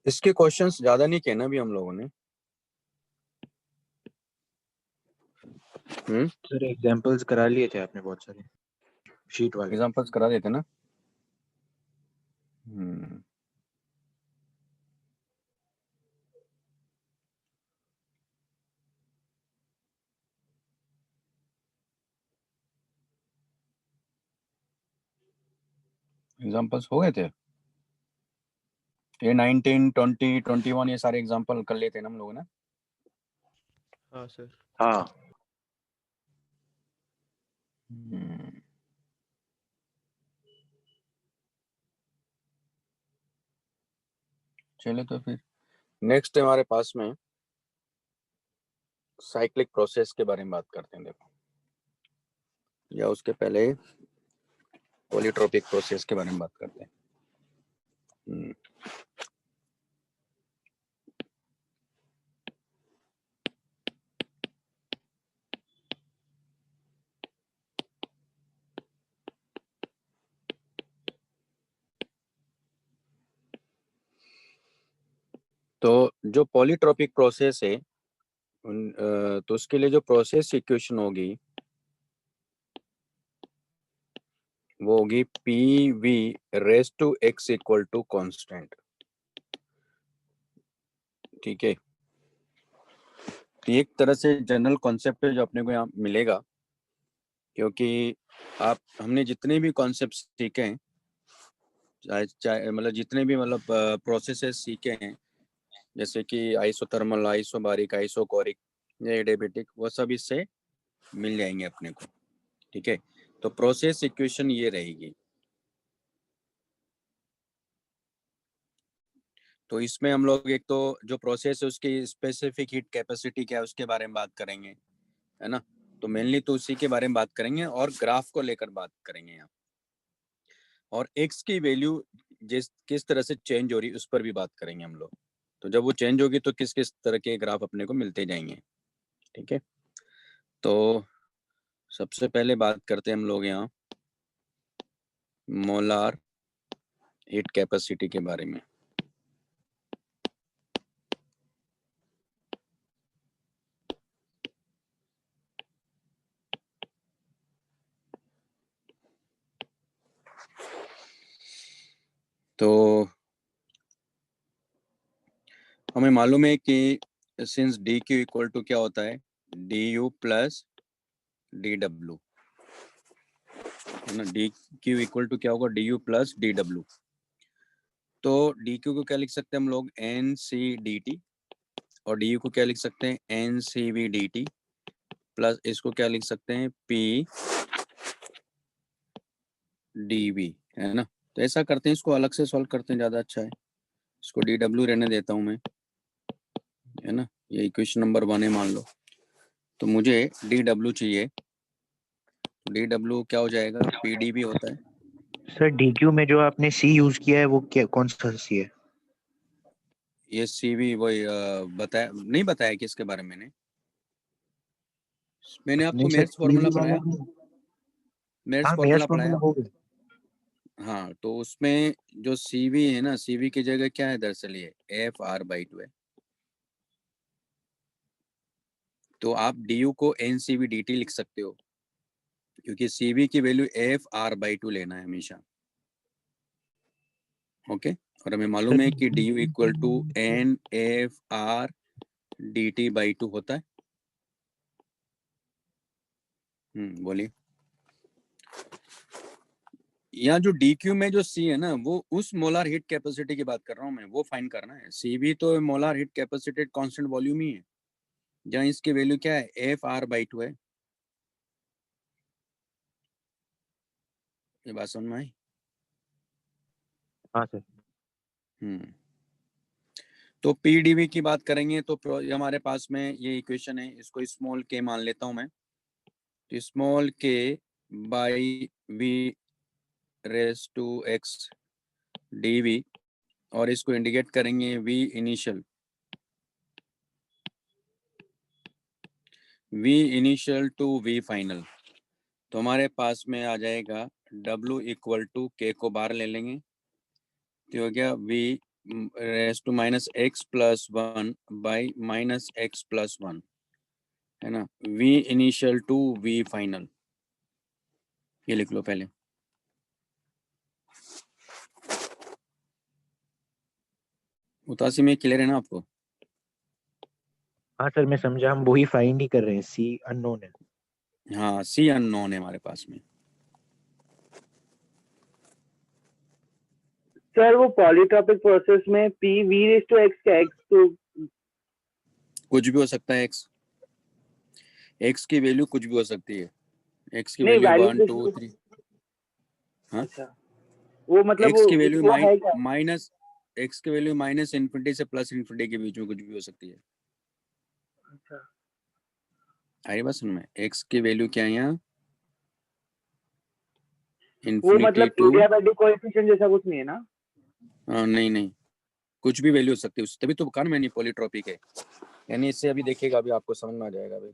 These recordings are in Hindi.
इसके क्वेश्चंस ज्यादा नहीं किए ना अभी हम लोगों ने। सर एग्जांपल्स करा लिए थे आपने बहुत सारे शीट वाले। एग्जांपल्स करा देते ना। एग्जांपल्स हो गए थे ये 19, 20, 21 ये सारे एग्जांपल कर लेते हैं ना हम लोग ना। हाँ सर। हाँ चलिए तो फिर नेक्स्ट हमारे पास में साइक्लिक प्रोसेस के बारे में बात करते हैं। देखो, या उसके पहले पॉलीट्रोपिक प्रोसेस के बारे में बात करते हैं। तो जो पॉलीट्रोपिक प्रोसेस है तो उसके लिए जो प्रोसेस इक्वेशन होगी वो होगी P V raise to X equal to constant. ठीक है, एक तरह से जनरल कॉन्सेप्ट है जो अपने को यहाँ मिलेगा, क्योंकि हमने जितने भी कॉन्सेप्ट सीखे हैं, चाहे मतलब जितने भी मतलब प्रोसेसेस सीखे हैं, जैसे कि आइसोथर्मल, आइसोबारिक, आइसोकोरिक, एडियाबेटिक, वो सब इससे मिल जाएंगे अपने को। ठीक है, तो प्रोसेस इक्वेशन ये रहेगी। तो इसमें हम लोग एक तो जो प्रोसेस है उसकी स्पेसिफिक हीट कैपेसिटी क्या है उसके बारे में बात करेंगे, है ना। तो मेनली तो उसी के बारे में बात करेंगे और ग्राफ को लेकर बात करेंगे यहाँ, और एक्स की वैल्यू किस तरह से चेंज हो रही है उस पर भी बात करेंगे हम लोग। तो जब वो चेंज होगी तो किस किस तरह के ग्राफ अपने को मिलते जाएंगे। ठीक है, तो सबसे पहले बात करते हैं हम लोग यहाँ मोलार हीट कैपेसिटी के बारे में। तो हमें मालूम है कि since D Q equal to क्या होता है, D U plus D W, है ना। डी क्यू इक्वल टू क्या होगा, D U plus D W. तो डी क्यू को क्या लिख सकते हैं हम लोग, एन सी डी टी, और डी यू को क्या लिख सकते हैं, N C V D T, plus इसको क्या लिख सकते हैं, पी डी वी, है ना। तो ऐसा करते हैं, इसको अलग से सॉल्व करते हैं, ज़्यादा अच्छा है। इसको डी डब्ल्यू रहने देता हूँ मैं, है ना। ये इक्वेशन नंबर 1 है मान लो। तो मुझे डी डब्ल्यू चाहिए, तो डी डब्ल्यू क्या हो जाएगा, पी डी भी होता है। सर डीक्यू में जो आपने सी यूज किया है वो क्या, कौन सा सी है? ये सी वी वही बताया नहीं, बताया कि इसके बारे में मैंने आपको नहीं सर, मेयर्स फॉर्मूला CV पढ़ाया, वाला। मेयर्स हाँ फॉर्मूला मेयर्स पढ़ाया। फॉर्मूला हो गया। हाँ, तो उसमें जो सीवी है ना, सीवी की जगह क्या है, दरअसल ये एफ आर बाई टू है। तो आप डी यू को N C V D T लिख सकते हो, क्योंकि सीवी की value F R by two लेना है हमेशा। ओके, और हमें मालूम है कि D U equal to N F R D T by two होता है। बोलिए। यहाँ जो डी क्यू में जो सी है ना, वो उस मोलार हीट कैपेसिटी की बात कर रहा हूँ मैं, वो फाइंड करना है। सी भी तो molar heat capacity constant volume ही है, जहाँ इसकी वैल्यू क्या है, एफ आर बाई टू है। ये बात समझ में आई? हाँ सर। तो पीडीवी की बात करेंगे तो हमारे पास में ये इक्वेशन है, इसको स्मॉल के मान लेता हूं मैं। तो स्मॉल के by V raise to X D V, और इसको इंडिकेट करेंगे V initial, V initial to V final. तो हमारे पास में आ जाएगा W इक्वल टू के को बाहर ले लेंगे, तो हो गया V raise to minus x plus one by minus x plus one, है ना। v initial to v final, ये लिख लो पहले। उतासी में क्लियर है ना आपको? हाँ सर मैं समझा, हम वही फाइंड ही कर रहे हैं, सी अननोन है। हाँ, सी अननोन है हमारे पास में। सर वो पॉलीट्रॉपिक प्रोसेस में P V raise to X का एक्स तो कुछ भी हो सकता है, एक्स की वैल्यू कुछ भी हो सकती है। एक्स की नहीं वैल्यू वैल्यू 1 2 3। हाँ, अच्छा वो मतलब एक्स की वैल्यू वो है क्या? माइनस, एक्स की वैल्यू माइनस इन्फिनिटी से प्लस इन्फिनिटी के बीच में कुछ भी हो सकती है। अच्छा आई बात समझ में? एक्स की वैल्यू क्या है यहाँ? वो इन्फिनिटी मतलब टू, एडियाबैटिक कोएफिशिएंट जैसा कुछ नहीं है ना? नहीं नहीं, कुछ भी वैल्यू हो सकती है, तभी तो कहा मैंने पॉलीट्रॉपिक है। यानी इससे अभी देखिएगा, अभी आपको समझ में आ जाएगा भाई।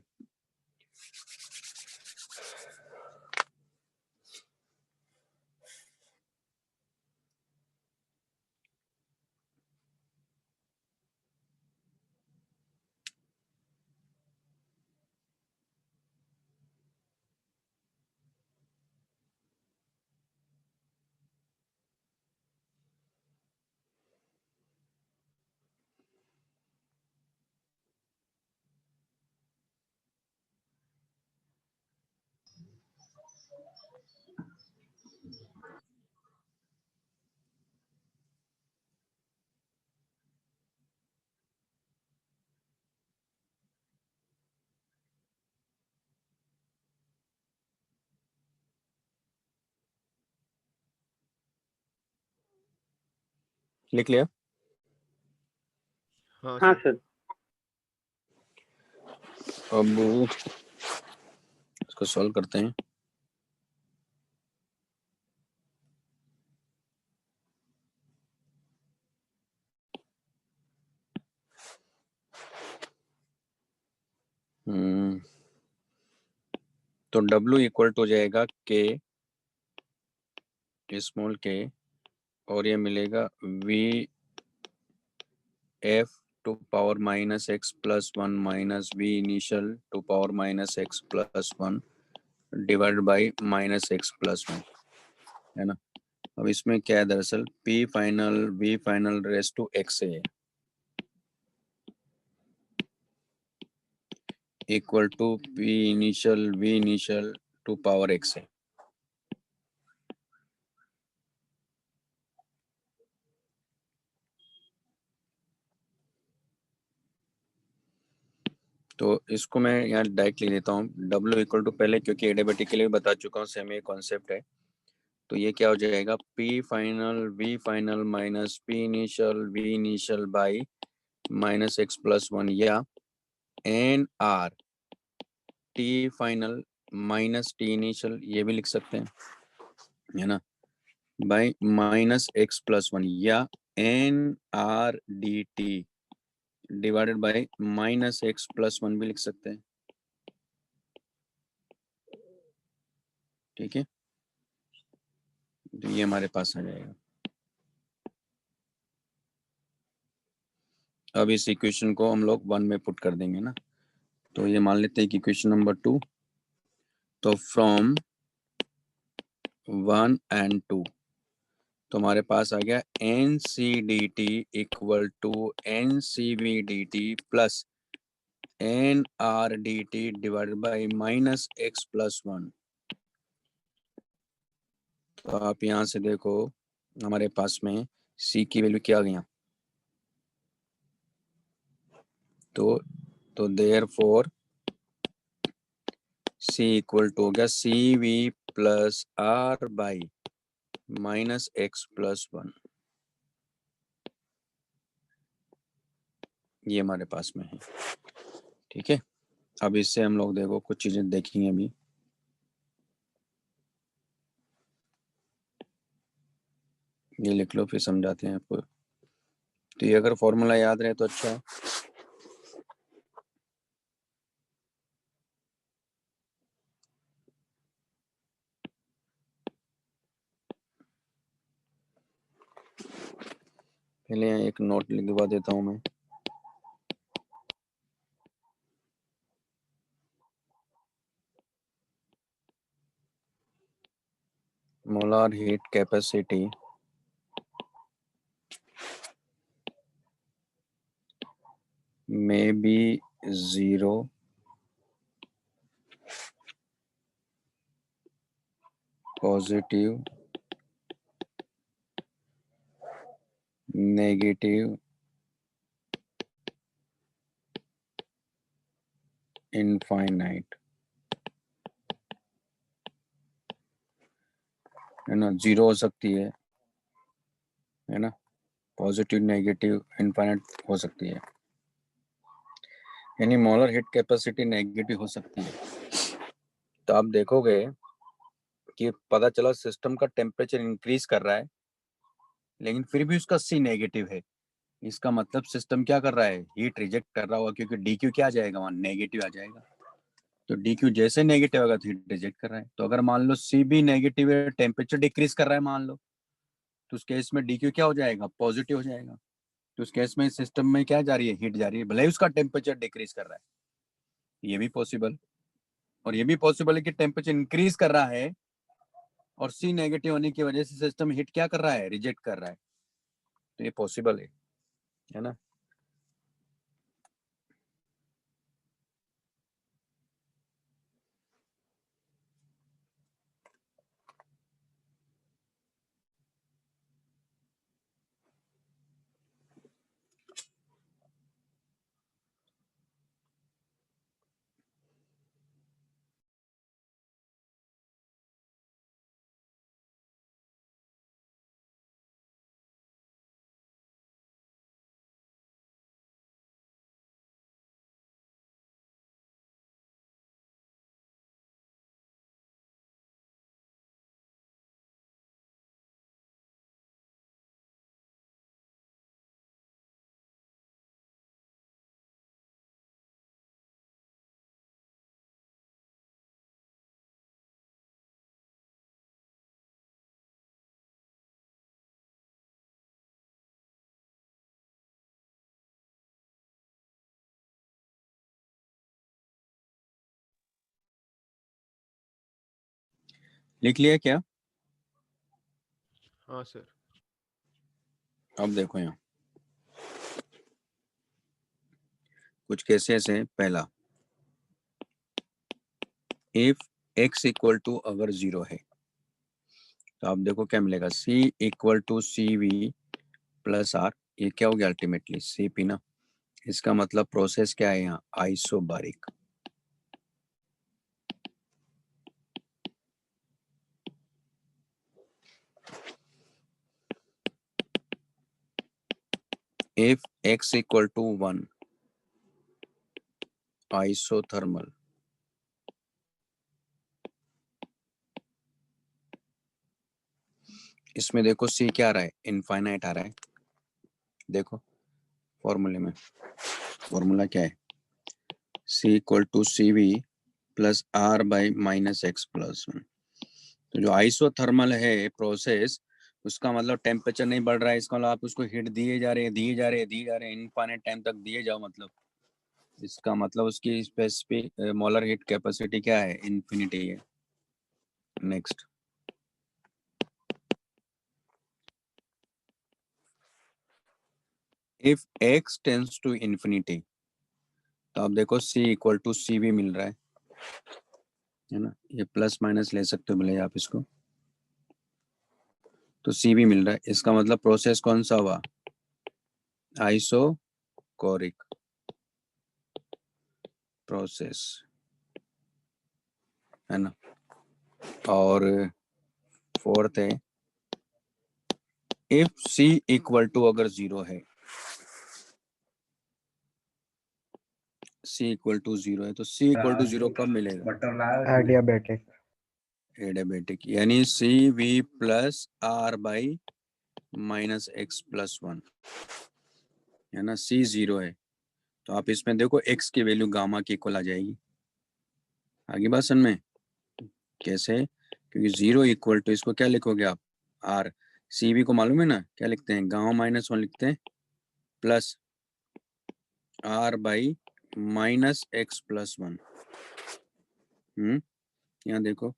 लिख लिया? हाँ हाँ सर। सर। अब इसको सॉल्व करते हैं। तो W इक्वल टू हो जाएगा K स्मॉल k, और ये मिलेगा V F to power minus x plus one minus V initial to power minus x plus one divide by minus x plus one, है ना। अब इसमें क्या है, दरअसल P final V final raise to x है, equal to P initial V initial to power x है। तो इसको मैं यहाँ डायरेक्ट लिख देता हूँ, W इक्वल टू, पहले क्योंकि एडियाबैटिक के लिए भी बता चुका हूँ, सेम ये कॉन्सेप्ट है। तो ये क्या हो जाएगा, P final V final minus P initial V initial by minus x plus one, या n R T final minus T initial, ये भी लिख सकते हैं, है ना, by minus x plus one, या n R D T divided by minus x plus one भी लिख सकते हैं। ठीक है, तो ये हमारे पास आ जाएगा। अब इस इक्वेशन को हम लोग वन में पुट कर देंगे ना। तो ये मान लेते हैं कि इक्वेशन नंबर 2, तो फ्रॉम 1 and 2, तो हमारे पास आ गया N C D T equal to N C V D T plus N R D T divided by minus x plus one. तो आप यहाँ से देखो, हमारे पास में सी की वैल्यू क्या आ गया, तो therefore C equal to हो गया C V plus R by minus x plus one, ये हमारे पास में है। ठीक है, अब इससे हम लोग देखो कुछ चीजें देखेंगे अभी। ये लिख लो, फिर समझाते हैं आपको। तो ये अगर फॉर्मूला याद रहे तो अच्छा है। पहले एक नोट लिखवा देता हूँ मैं। Molar heat capacity may be 0, positive, negative, infinite, है ना। 0 हो सकती है ना, पॉजिटिव, नेगेटिव, इनफाइनाइट हो सकती है, यानी मोलर हीट कैपेसिटी नेगेटिव हो सकती है। तो आप देखोगे कि पता चला सिस्टम का टेम्परेचर इंक्रीज कर रहा है, लेकिन फिर भी उसका सी नेगेटिव है। इसका मतलब सिस्टम क्या कर रहा है, हीट रिजेक्ट कर रहा होगा, क्योंकि डी क्यू क्या आ जाएगा, वहां नेगेटिव आ जाएगा। तो डी क्यू जैसे नेगेटिव होगा तो हीट रिजेक्ट कर रहा है। तो अगर मान लो सी भी नेगेटिव है, टेम्परेचर डिक्रीज कर रहा है मान लो, तो उस केस में डी क्यू क्या हो जाएगा, पॉजिटिव हो जाएगा। तो उस केस में सिस्टम में क्या जा रही है, हीट जा रही है, भले ही उसका टेम्परेचर डिक्रीज कर रहा है। ये भी पॉसिबल, और ये भी पॉसिबल है कि टेम्परेचर इंक्रीज कर रहा है और सी नेगेटिव होने की वजह से सिस्टम हीट क्या कर रहा है, रिजेक्ट कर रहा है। तो ये पॉसिबल है ना। लिख लिया क्या? हाँ सर। अब देखो यहाँ कुछ केसेस है। पहला, इफ x इक्वल टू अगर 0 है तो आप देखो क्या मिलेगा, c equal to C V plus R. ये क्या हो गया अल्टीमेटली, सी पी ना। इसका मतलब प्रोसेस क्या है यहाँ, isobaric. If x equal to 1, isothermal. इसमें देखो c क्या आ रहा है, इनफाइनाइट आ रहा है। देखो फॉर्मूले में, फॉर्मूला क्या है, c equal to C V plus R by minus x plus 1। तो जो आइसोथर्मल है प्रोसेस, उसका मतलब टेम्परेचर नहीं बढ़ रहा है। इसका मतलब आप उसको हीट दिए जा रहे हैं, दिए जा रहे हैं, दिए जा रहे हैं, इनफाइनाइट टाइम तक दिए जाओ। मतलब इसका मतलब उसकी स्पेसिफिक मोलर हीट कैपेसिटी क्या है, इन्फिनिटी है। Next, if x tends to infinity, तो आप देखो c इक्वल टू सी भी मिल रहा है ना। ये प्लस माइनस ले सकते हो भले आप इसको, तो सी भी मिल रहा है। इसका मतलब प्रोसेस कौन सा हुआ, आइसोकोरिक प्रोसेस, है ना। और फोर्थ है, इफ c इक्वल टू अगर 0 है, c इक्वल टू 0 है, तो c इक्वल टू 0 कब मिलेगा, एडियाबेटिक। एडियाबेटिक, यानी C V plus R by minus x plus 1, है ना। c 0 है तो आप इसमें देखो x की वैल्यू गामा की इक्वल आ जाएगी। आगे बात समझ में कैसे, क्योंकि 0 इक्वल टू इसको क्या लिखोगे आप, r, सी वी को मालूम है ना, क्या लिखते हैं, गामा -1 लिखते हैं प्लस आर बाई -x+1। यहाँ देखो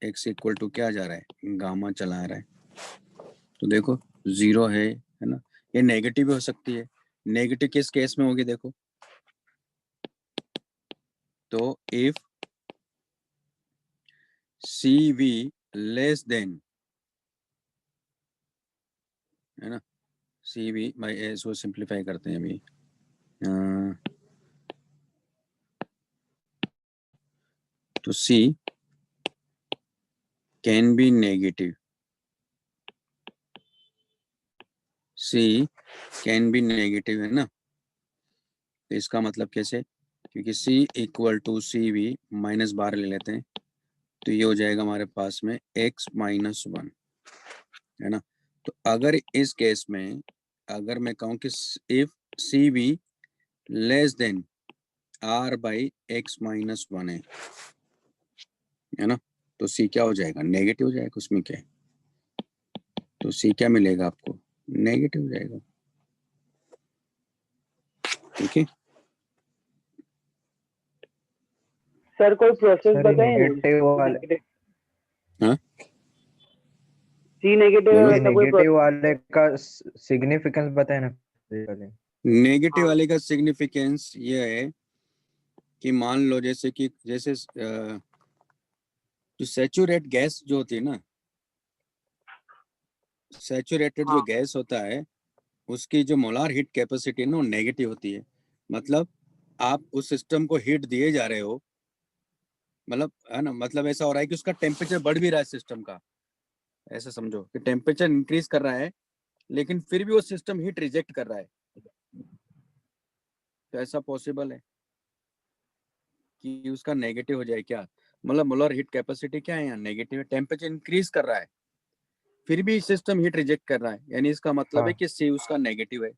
x इक्वल टू क्या जा रहा है, गामा चला रहा है, तो देखो 0 है ना। ये नेगेटिव भी हो सकती है, नेगेटिव किस केस में होगी देखो, तो if C V less than, है ना, सी वी भाई इसको सिंप्लीफाई करते हैं अभी, तो C can be negative, C can be negative, है ना। तो इसका मतलब कैसे, क्योंकि C equal to C V -12 ले लेते हैं, तो ये हो जाएगा हमारे पास में x-1, है ना। तो अगर इस केस में अगर मैं कहूँ कि if C V less than r by x-1 है ना, तो C क्या हो जाएगा, नेगेटिव हो जाएगा, उसमें क्या है, तो C क्या मिलेगा आपको, नेगेटिव हो जाएगा, ठीक है। सर कोई प्रोसेस सर ये बताए ना, नेगेटिव वाले, हाँ सी नेगेटिव है बोलो, ये वैसा कोई नेगेटिव वाले का सिग्निफिकेंस बताए ना। नेगेटिव वाले का सिग्निफिकेंस ये है कि मान लो जैसे कि जैसे जो सैचुरेट गैस जो होती है ना, सैचुरेटेड जो गैस होता है उसकी जो मोलार हीट कैपेसिटी है ना वो नेगेटिव होती है। मतलब आप उस सिस्टम को हीट दिए जा रहे हो, मतलब है ना, मतलब ऐसा हो रहा है कि उसका टेम्परेचर बढ़ भी रहा है सिस्टम का, ऐसा समझो कि टेम्परेचर इंक्रीज कर रहा है लेकिन फिर भी वो सिस्टम हीट रिजेक्ट कर रहा है, तो ऐसा पॉसिबल है कि उसका नेगेटिव हो जाए क्या, मतलब मोलर हीट कैपेसिटी क्या है यहाँ नेगेटिव है, टेम्परेचर इंक्रीज कर रहा है फिर भी सिस्टम हीट रिजेक्ट कर रहा है, यानी इसका मतलब है कि सी उसका नेगेटिव है,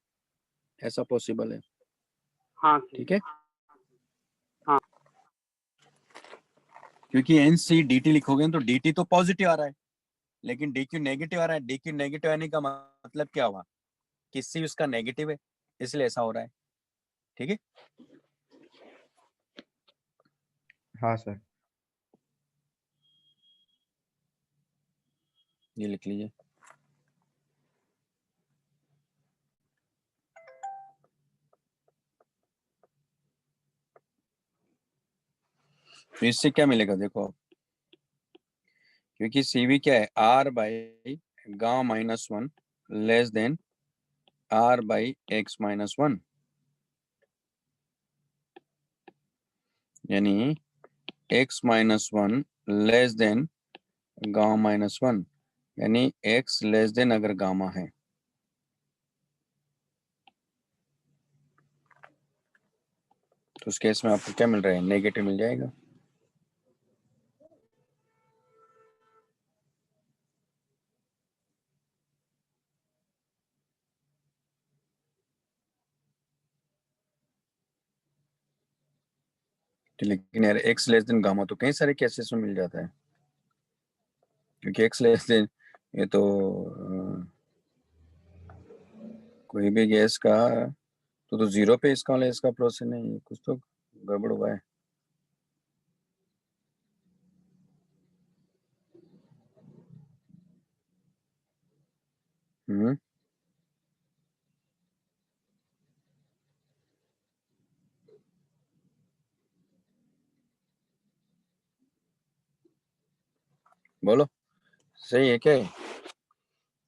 ऐसा पॉसिबल है। हाँ ठीक है, हाँ क्योंकि एन सी डी टी लिखोगे तो डी टी तो पॉजिटिव आ रहा है लेकिन डी क्यू नेगेटिव आ रहा है, डी क्यू नेगेटिव आने का मतलब क्या हुआ कि सी उसका नेगेटिव है, इसलिए ऐसा हो रहा है। ठीक है, हाँ सर। ये लिख लीजिए। तो इससे क्या मिलेगा देखो, क्योंकि सीवी क्या है, R by gamma -1 less than R by x-1, यानी x-1 लेस देन गामा -1, यानी x लेस देन अगर गामा है, तो उस केस में आपको क्या मिल रहा है, नेगेटिव मिल जाएगा। लेकिन यार x लेस देन गामा तो कई सारे केसेस में मिल जाता है, क्योंकि x लेस देन ये तो कोई भी गैस का तो 0 पे इसका वाला इसका प्रोसेस नहीं, कुछ तो गड़बड़ हुआ है। हम्म, बोलो सही है क्या,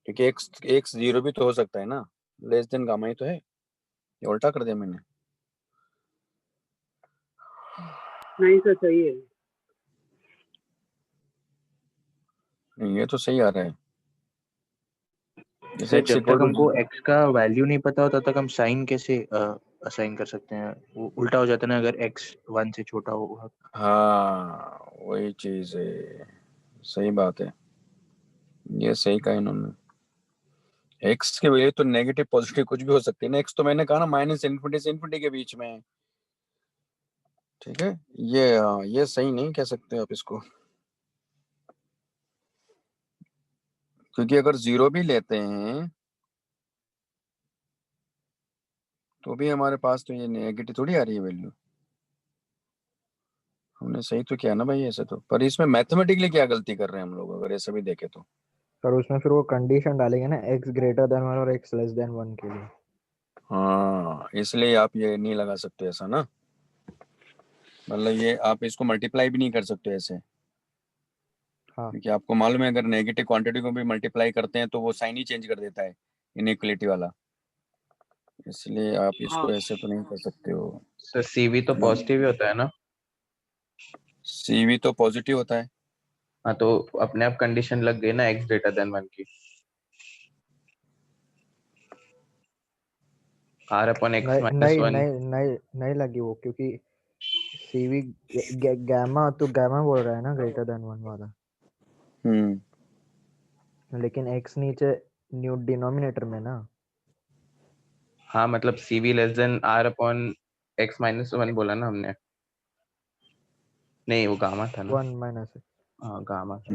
क्योंकि x 0 भी तो हो सकता है ना, लेस देन गामा ही तो है, ये उल्टा कर दिया मैंने। नहीं सर सही है। नहीं ये तो सही आ रहा है, जैसे सर x जब इक्वल तक टू, हमको x का वैल्यू नहीं पता होता तक हम साइन कैसे असाइन कर सकते हैं, वो उल्टा हो जाता है ना अगर x 1 से छोटा हो। हाँ वही चीज है, सही बात है, ये सही कहा इन्होंने। x के वजह तो नेगेटिव पॉजिटिव कुछ भी हो सकती है ना, x तो मैंने कहा ना -इन्फिनिटी से इन्फिनिटी के बीच में है। ठीक है, ये सही नहीं कह सकते आप इसको, क्योंकि अगर 0 भी लेते हैं तो भी हमारे पास तो ये नेगेटिव थोड़ी आ रही है वैल्यू। हमने सही तो किया ना भाई ऐसे तो, पर इसमें मैथमेटिकली क्या गलती कर रहे हैं हम लोग अगर ऐसा भी देखे तो। पर उसमें फिर वो कंडीशन डालेंगे ना x ग्रेटर देन 1 और x लेस देन 1 के लिए। हाँ, इसलिए आप ये नहीं लगा सकते ऐसा ना, मतलब ये आप इसको मल्टीप्लाई भी नहीं कर सकते ऐसे। हाँ क्योंकि आपको मालूम है अगर नेगेटिव क्वांटिटी को भी मल्टीप्लाई करते हैं तो वो साइन ही चेंज कर देता है इनइक्वलिटी वाला, इसलिए आप इसको ऐसे तो नहीं कर सकते हो। सर सीवी तो पॉजिटिव ही होता है ना? सीवी तो पॉजिटिव होता है। हाँ तो अपने आप कंडीशन लग गई ना x ग्रेटर देन 1 की। r अपॉन x नहीं माइनस नहीं 1। नहीं नहीं नहीं लगी वो, क्योंकि सीवी गैमा तो गैमा बोल रहा है ना ग्रेटर देन 1 वाला, लेकिन x नीचे न्यू डिनोमिनेटर में ना। हाँ मतलब cv less than r upon x minus 1 बोला ना हमने। नहीं वो गामा था ना। 1 माइनस। हाँ गामा था।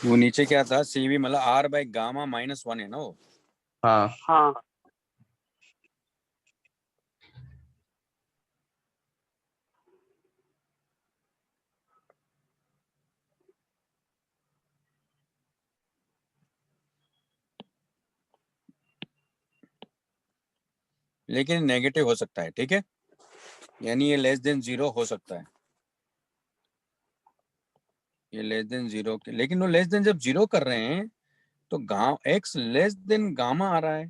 वो नीचे क्या था, सीवी मतलब आर बाई गामा माइनस 1 है ना वो। हाँ हाँ लेकिन नेगेटिव हो सकता है, ठीक है, यानी ये लेस देन 0 हो सकता है, ये लेस देन 0 के, लेकिन वो लेस देन जब 0 कर रहे हैं तो एक्स लेस देन गामा आ रहा है,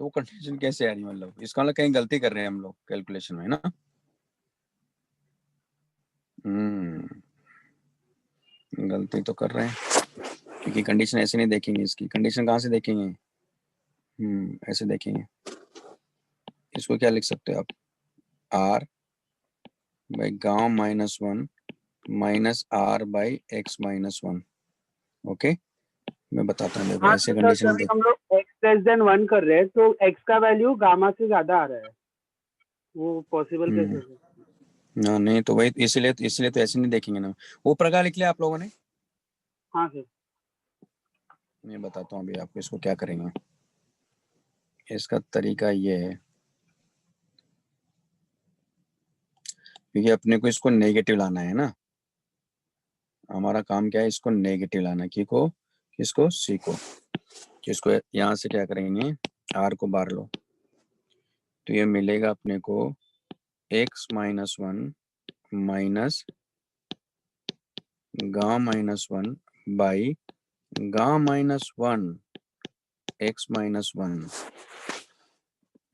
तो वो कंडीशन कैसे आ रही है, मतलब इसका मतलब कहीं गलती कर रहे हैं हम लोग कैलकुलेशन में ना। गलती तो कर रहे हैं, क्योंकि कंडीशन ऐसे नहीं देखेंगे, इसकी कंडीशन कहाँ से देखेंगे, ऐसे देखेंगे। इसको क्या लिख सकते हो आप, R by gamma minus 1 minus R by X minus 1। Okay, मैं बताता हूँ, देखो हाँ ऐसे तो सर कंडीशन जब हम लोग x लेस देन 1 कर रहे हैं तो x का वैल्यू गामा से ज्यादा आ रहा है, वो पॉसिबल कैसे है? ना नहीं तो वही, इसलिए तो ऐसे नहीं देखेंगे ना। वो प्रकार लिख लिया आप लोगों ने। हाँ सर। मैं बताता हूँ अभी आपको इसको क्या करेंगे। इसका तरीका ये है, क्योंकि अपने को इसको नेगेटिव लाना है ना, हमारा काम क्या है, इसको नेगेटिव लाना, किसको सी को, किसको यहाँ से क्या करेंगे, आर को बाहर लो, तो ये मिलेगा अपने को x minus 1 minus gamma minus 1 by gamma minus 1 x minus 1,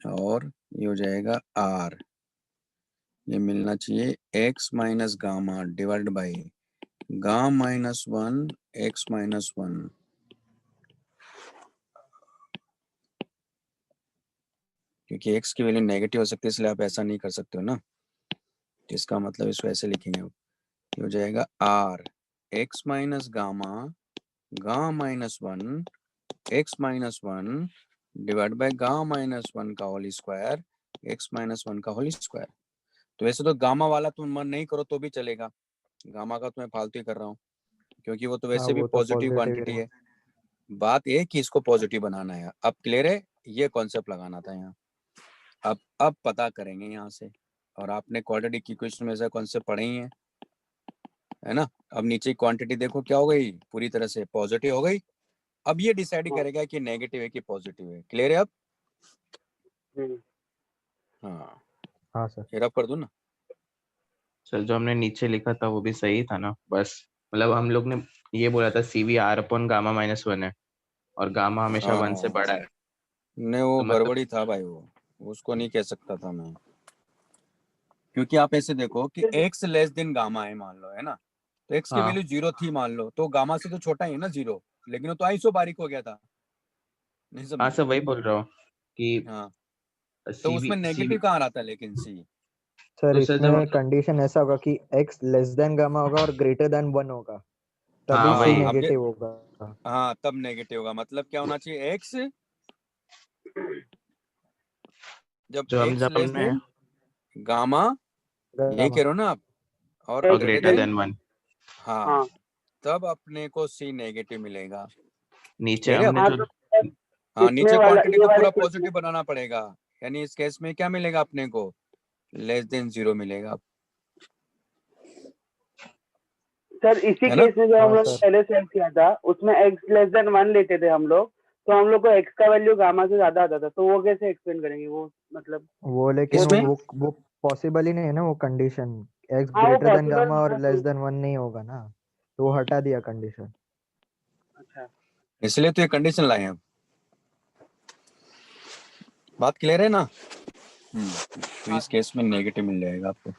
और ये हो जाएगा r, ये मिलना चाहिए x minus gamma divide by gamma minus 1 x minus 1। क्योंकि x की वैल्यू नेगेटिव हो सकती है, इसलिए आप ऐसा नहीं कर सकते हो ना, तो इसका मतलब इसको ऐसे लिखेंगे, ये हो जाएगा r x minus gamma minus 1 x minus 1 divide by gamma minus 1 का होल स्क्वायर x माइनस 1 का होल स्क्वायर। तो वैसे तो गामा वाला तुम मन नहीं करो तो भी चलेगा, गामा का तो मैं फालतू ही कर रहा हूँ, क्योंकि वो तो हाँ वैसे भी वो तो पॉजिटिव पॉजिटिव क्वांटिटी है। है। बात ये कि इसको पॉजिटिव बनाना है, अब क्लियर है, ये कॉन्सेप्ट लगाना था यहाँ। अब पता करेंगे यहाँ से, और आपने क्वाड्रेटिक इक्वेशन में ऐसा कॉन्सेप्ट पढ़े ही है ना। अब नीचे क्वांटिटी देखो क्या हो गई, पूरी तरह से पॉजिटिव हो गई। अब ये डिसाइड करेगा कि नेगेटिव है कि पॉजिटिव है, क्लियर है अब। हाँ हाँ सर। ये रब कर दूं ना। सर जो हमने नीचे लिखा था वो भी सही था ना, बस मतलब हम लोग ने ये बोला था cv r upon gamma minus 1 है और गामा हमेशा 1 से बड़ा है। नहीं वो तो मतलब गड़बड़ी था भाई, वो उसको नहीं कह सकता था मैं, क्योंकि आप ऐसे देखो कि x लेस देन गामा है मान लो, है ना, तो x की हाँ वैल्यू 0 थी मान लो, तो गामा से तो छोटा ही है ना 0, लेकिन वो तो आइसोबारिक हो गया था, नहीं हाँ समझे। सर वही बोल रहा हूँ कि हाँ तो cv उसमें नेगेटिव cv कहाँ आता है लेकिन सी। सर तो सर जब इसमें कंडीशन ऐसा होगा कि x लेस देन गामा होगा और ग्रेटर देन 1 होगा, तभी हाँ सी वही अब नेगेटिव होगा। हाँ तब नेगेटिव होगा, मतलब क्या होना चाहिए, x जब जो हम x जब लेस हमने देन गामा, यही गामा कह रहे हो ना आप, और और x greater greater less than, than 1। हाँ हाँ तब अपने को सी नेगेटिव मिलेगा। नीचे मेरे हमने हाँ जो तो हाँ इसमें नीचे वाला क्वांटिटी ये को वाले पूरा केस में पॉजिटिव बनाना पड़ेगा, यानी इस केस में क्या मिलेगा अपने को, लेस देन 0 मिलेगा, सर इसी है ना। केस में जो हम हाँ लोग सर पहले सेट किया था उसमें x लेस देन 1 लेते थे हम लोग, तो हम लोग को x का वैल्यू गामा से ज्यादा आता था, तो वो कैसे एक्सप्लेन करेंगे वो, मतलब वो लेकिन किसमें वो पॉसिबल ही नहीं है ना वो कंडीशन। एक्स हाँ वो ग्रेटर देन पॉसिबल गामा और था लेस तो। देन 1 नहीं होगा ना, तो वो हटा दिया कंडीशन। अच्छा इसलिए तो ये कंडीशन लाए हैं। बात क्लियर है ना। तो हाँ इस केस में नेगेटिव मिल जाएगा आपको।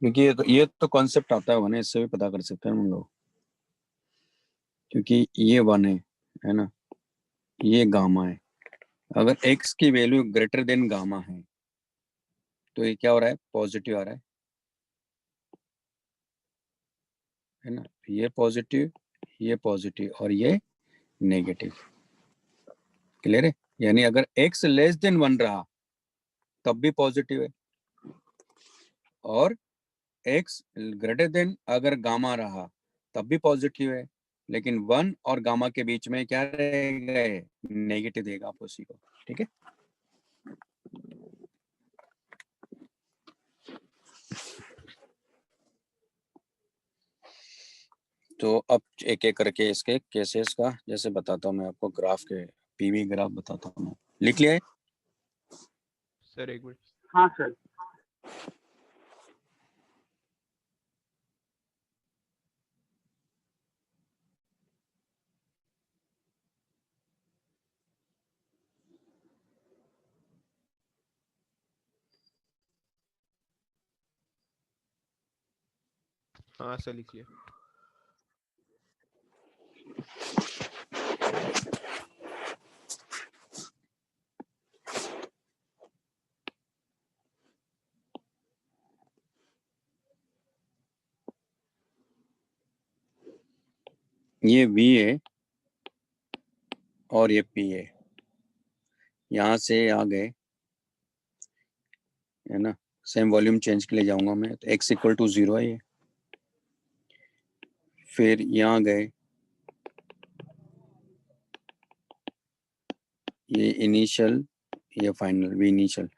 क्योंकि ये तो कॉन्सेप्ट आता है वन, इससे भी पता कर सकते हैं हम लोग, क्योंकि ये वन है ना, ये गामा है। अगर x की वैल्यू ग्रेटर देन गामा तो ये क्या हो रहा है, पॉजिटिव आ रहा है ना। ये पॉजिटिव और ये नेगेटिव। क्लियर है। यानी अगर x लेस देन 1 रहा तब भी पॉजिटिव है, और x ग्रेटर देन अगर गामा रहा तब भी पॉजिटिव है, लेकिन 1 और गामा के बीच में क्या रहेगा, नेगेटिव देगा आप उसी को। ठीक है। तो अब एक एक करके इसके केसेस का जैसे बताता हूँ मैं आपको, ग्राफ के पीवी ग्राफ बताता हूँ मैं। लिख लिया है। सर एक मिनट। हाँ सर। हाँ सर लिख लिया। ये V है और ये P है, यहाँ से आ गए, है ना। सेम वॉल्यूम चेंज के लिए जाऊंगा मैं, तो x इक्वल टू 0 है ये। फिर यहाँ गए, ये इनिशियल, ये फाइनल, V इनिशियल,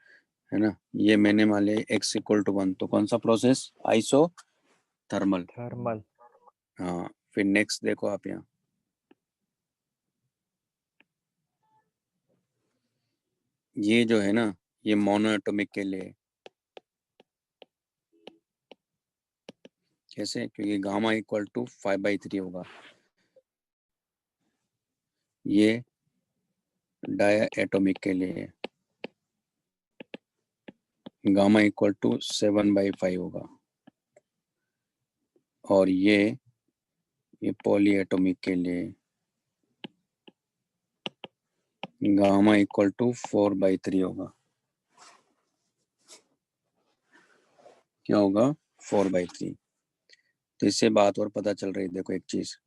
है ना। ये मैंने मान लिया x इक्वल टू 1, तो कौन सा प्रोसेस, आइसो थर्मल। थर्मल। हाँ फिर नेक्स्ट देखो आप यहाँ, ये जो है ना, ये मोनो एटॉमिक के लिए। कैसे, क्योंकि गामा इक्वल टू 5/3 होगा। ये डाया एटॉमिक के लिए गामा इक्वल टू 7/5 होगा, और ये पॉली एटॉमिक के लिए गामा इक्वल टू 4/3 होगा। क्या होगा, 4/3। तो इससे बात और पता चल रही है। देखो एक चीज,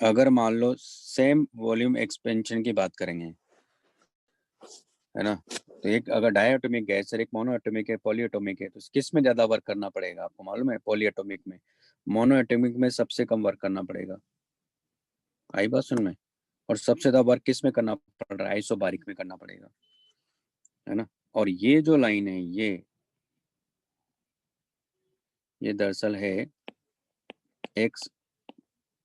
अगर मान लो सेम वॉल्यूम एक्सपेंशन की बात करेंगे, है ना, तो एक अगर डायटोमिक गैस है, एक मोनोएटॉमिक है, पॉलीएटॉमिक है, तो किस में ज्यादा वर्क करना पड़ेगा आपको मालूम है, पॉलीएटॉमिक में। मोनोएटॉमिक में सबसे कम वर्क करना पड़ेगा। आई बात सुन में। और सबसे ज्यादा वर्क किस में करना पड़ रहा है, आइसोबारिक में करना पड़ेगा, है ना। और ये जो लाइन है, ये दरअसल है x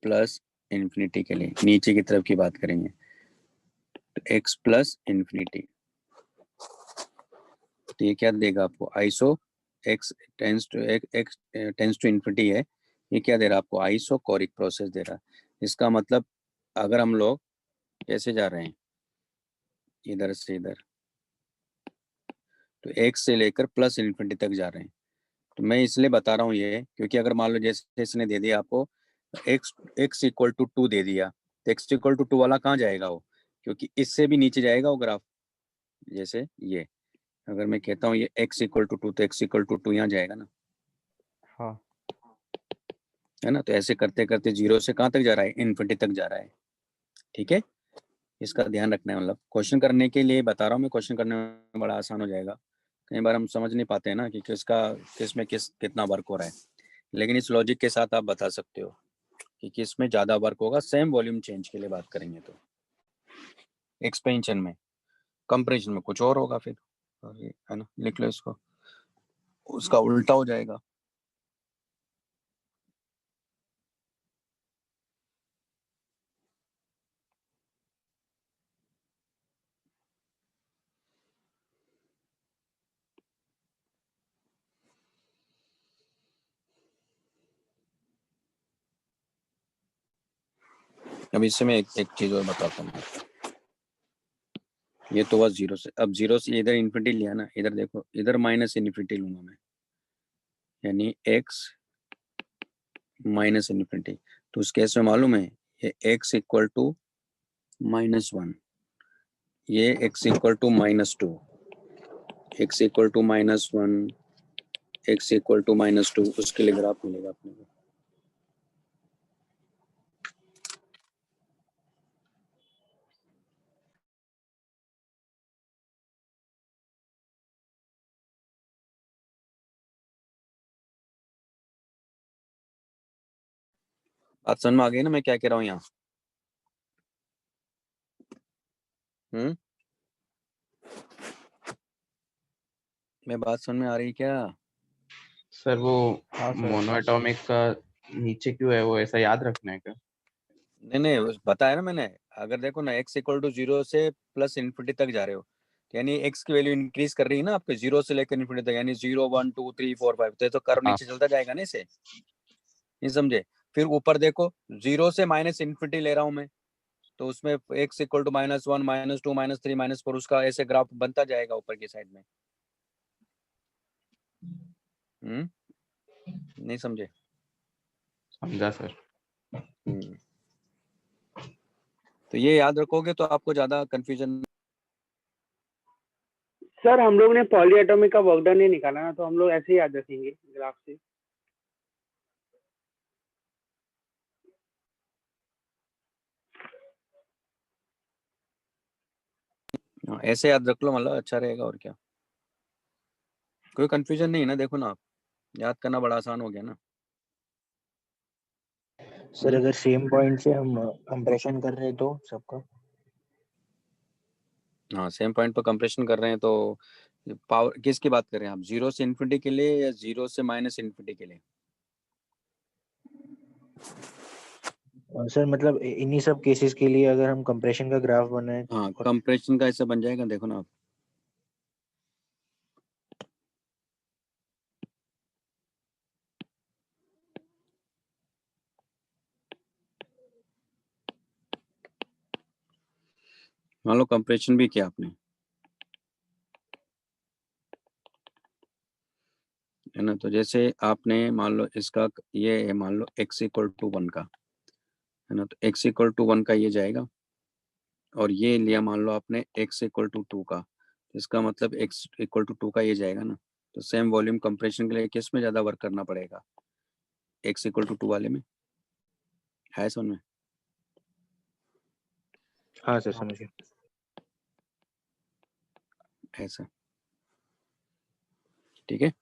प्लस इन्फिनिटी के लिए, नीचे की तरफ की बात करेंगे तो x प्लस इन्फिनिटी। तो ये क्या देगा आपको, iso x tends to infinity है, ये क्या दे रहा है आपको, आइसो कोरिक प्रोसेस दे रहा है। इसका मतलब अगर हम लोग कैसे जा रहे हैं, इधर से इधर, तो x से लेकर प्लस इन्फिनिटी तक जा रहे हैं। तो मैं इसलिए बता रहा हूँ ये, क्योंकि अगर मान लो जैसे इसने दे दिया आपको एक्स एक्स इक्वल टू 2 दे दिया तो एक्स इक्वल टू 2 वाला कहाँ जाएगा वो, क्योंकि इससे भी नीचे जाएगा वो ग्राफ। जैसे ये अगर मैं कहता हूँ ये x इक्वल टू 2 तो x इक्वल टू 2 यहाँ जाएगा ना, हाँ है ना। तो ऐसे करते करते 0 से कहाँ तक जा रहा है, इन्फिनिटी तक जा रहा है। ठीक है, इसका ध्यान रखना है। मतलब क्वेश्चन करने के लिए बता रहा हूँ मैं, क्वेश्चन करने में बड़ा आसान हो जाएगा। कई बार हम समझ नहीं पाते हैं ना कि किस में कितना वर्क हो रहा है, लेकिन इस लॉजिक के साथ आप बता सकते हो कि किस में ज़्यादा वर्क होगा। सेम वॉल्यूम चेंज के लिए बात करेंगे तो एक्सपेंशन में, कंप्रेशन में कुछ और होगा फिर, है ना। लिख लो इसको, उसका उल्टा हो जाएगा। अब इससे मैं एक चीज और बताता हूँ। ये तो बस 0 से, अब 0 से इधर इन्फिनिटी लिया ना, इधर देखो, इधर माइनस इन्फिनिटी लूंगा मैं, यानी x माइनस इन्फिनिटी। तो उस केस में मालूम है ये x इक्वल टू -1, ये x equal to -2, x equal to -1, x equal to -2, उसके लिए ग्राफ मिलेगा अपने को। बात समझ में आ गई ना मैं क्या कह रहा हूँ यहाँ? मैं बात समझ में आ रही क्या? सर वो हाँ सर। मोनोएटॉमिक का नीचे क्यों है, वो ऐसा याद रखना है क्या? नहीं बताया ना मैंने। अगर देखो ना x इक्वल टू 0 से प्लस इन्फिनिटी तक जा रहे हो, यानी x की वैल्यू इंक्रीज कर रही है ना आपके 0 से लेकर इन्फिनिटी तक, यानी 0 1 2 3 4 5, तो कर्व हाँ नीचे चलता जाएगा ना इसे, नहीं समझे। फिर ऊपर देखो 0 से माइनस इन्फिनिटी ले रहा हूँ मैं, तो उसमें x इक्वल टू -1 -2 -3 -4, उसका ऐसे ग्राफ बनता जाएगा ऊपर की साइड में। नहीं समझे? समझा सर। तो ये याद रखोगे तो आपको ज्यादा कंफ्यूजन। सर हम लोग ने पॉलीएटॉमिक का वर्क डन नहीं निकाला ना, तो हम लोग ऐसे ही याद रखेंगे ग्राफ से। ऐसे याद रख लो, मतलब अच्छा रहेगा। और क्या, कोई कंफ्यूजन नहीं है ना। देखो ना, आप याद करना बड़ा आसान हो गया ना। सर अगर सेम पॉइंट से हम कंप्रेशन कर रहे हैं तो सबका, हाँ, सेम पॉइंट पर कंप्रेशन कर रहे हैं तो पावर किसकी बात कर रहे हैं आप, 0 से इन्फिनिटी के लिए या 0 से माइनस इन्फिनिटी के लिए? सर मतलब इन्हीं सब केसेस के लिए अगर हम कंप्रेशन का ग्राफ बनाए हाँ, और कंप्रेशन का ऐसा बन जाएगा। देखो ना आप, मान लो कंप्रेशन भी किया आपने, है ना। तो जैसे आपने मान लो इसका ये है, मान लो x इक्वल टू 1 का, है ना। तो x इक्वल टू 1 का ये जाएगा, और ये लिया मान लो आपने x इक्वल टू 2 का, तो इसका मतलब x इक्वल टू 2 का ये जाएगा ना। तो सेम वॉल्यूम कंप्रेशन के लिए किस में ज्यादा वर्क करना पड़ेगा, x इक्वल टू 2 वाले में, है समझ में? हाँ सर समझ गया। ऐसा, ठीक है।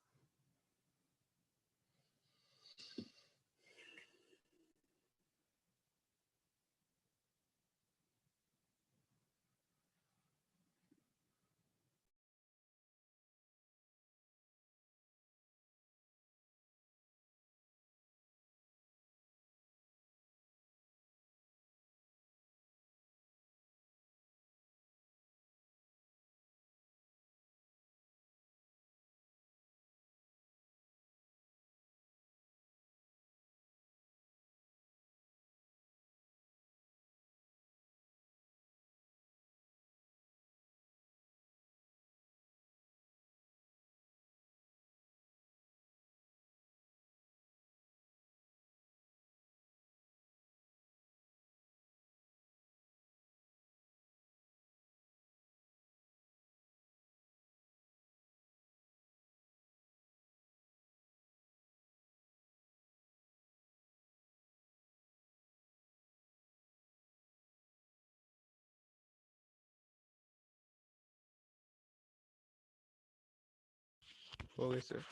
हो गए सर।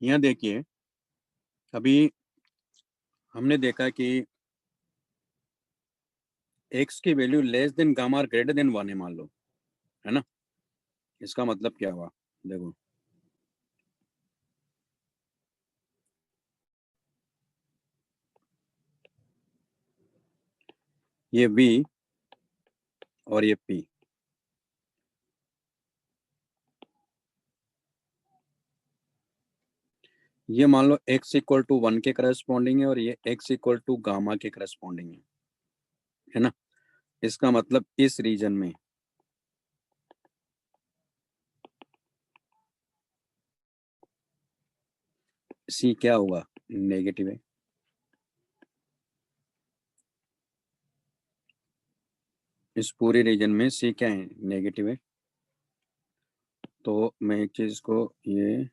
यहाँ देखिए, अभी हमने देखा कि x की वैल्यू लेस देन गामा और ग्रेटर देन 1 है, मान लो, है ना। इसका मतलब क्या हुआ, देखो ये v और ये p, ये मान लो x इक्वल टू 1 के करस्पॉन्डिंग है और ये x इक्वल टू गामा के करस्पॉन्डिंग है ना। इसका मतलब इस रीजन में c क्या होगा, नेगेटिव है। इस पूरे रीजन में c क्या है, नेगेटिव है। तो मैं एक चीज को ये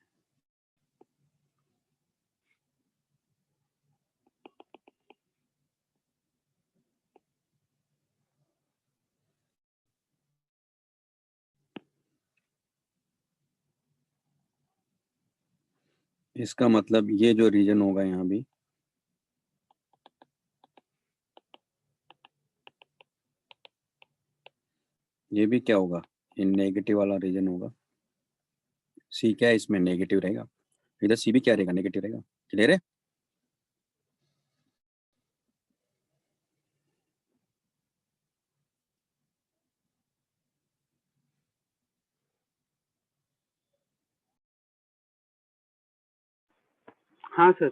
इसका मतलब ये जो रीजन होगा यहाँ भी, ये भी क्या होगा, ये नेगेटिव वाला रीजन होगा। सी क्या है, इसमें नेगेटिव रहेगा, इधर सी भी क्या रहेगा, नेगेटिव रहेगा। क्लियर है। हाँ सर।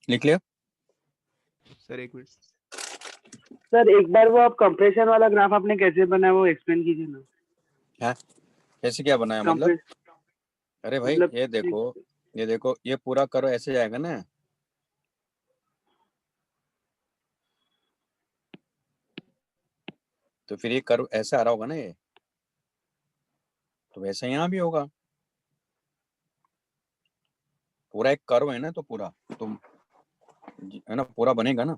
लिख लिया। सर एक मिनट। सर एक बार वो आप कंप्रेशन वाला ग्राफ आपने कैसे बनाया वो एक्सप्लेन कीजिए ना। हाँ, कैसे क्या बनाया मतलब? कंप्रेस अरे भाई मतलब ये देखो, ये पूरा करो ऐसे जाएगा ना। तो फिर ये कर्व ऐसा आ रहा होगा ना, ये तो वैसे यहाँ भी होगा। पूरा एक कर्व है ना, तो पूरा तो है ना, पूरा बनेगा ना।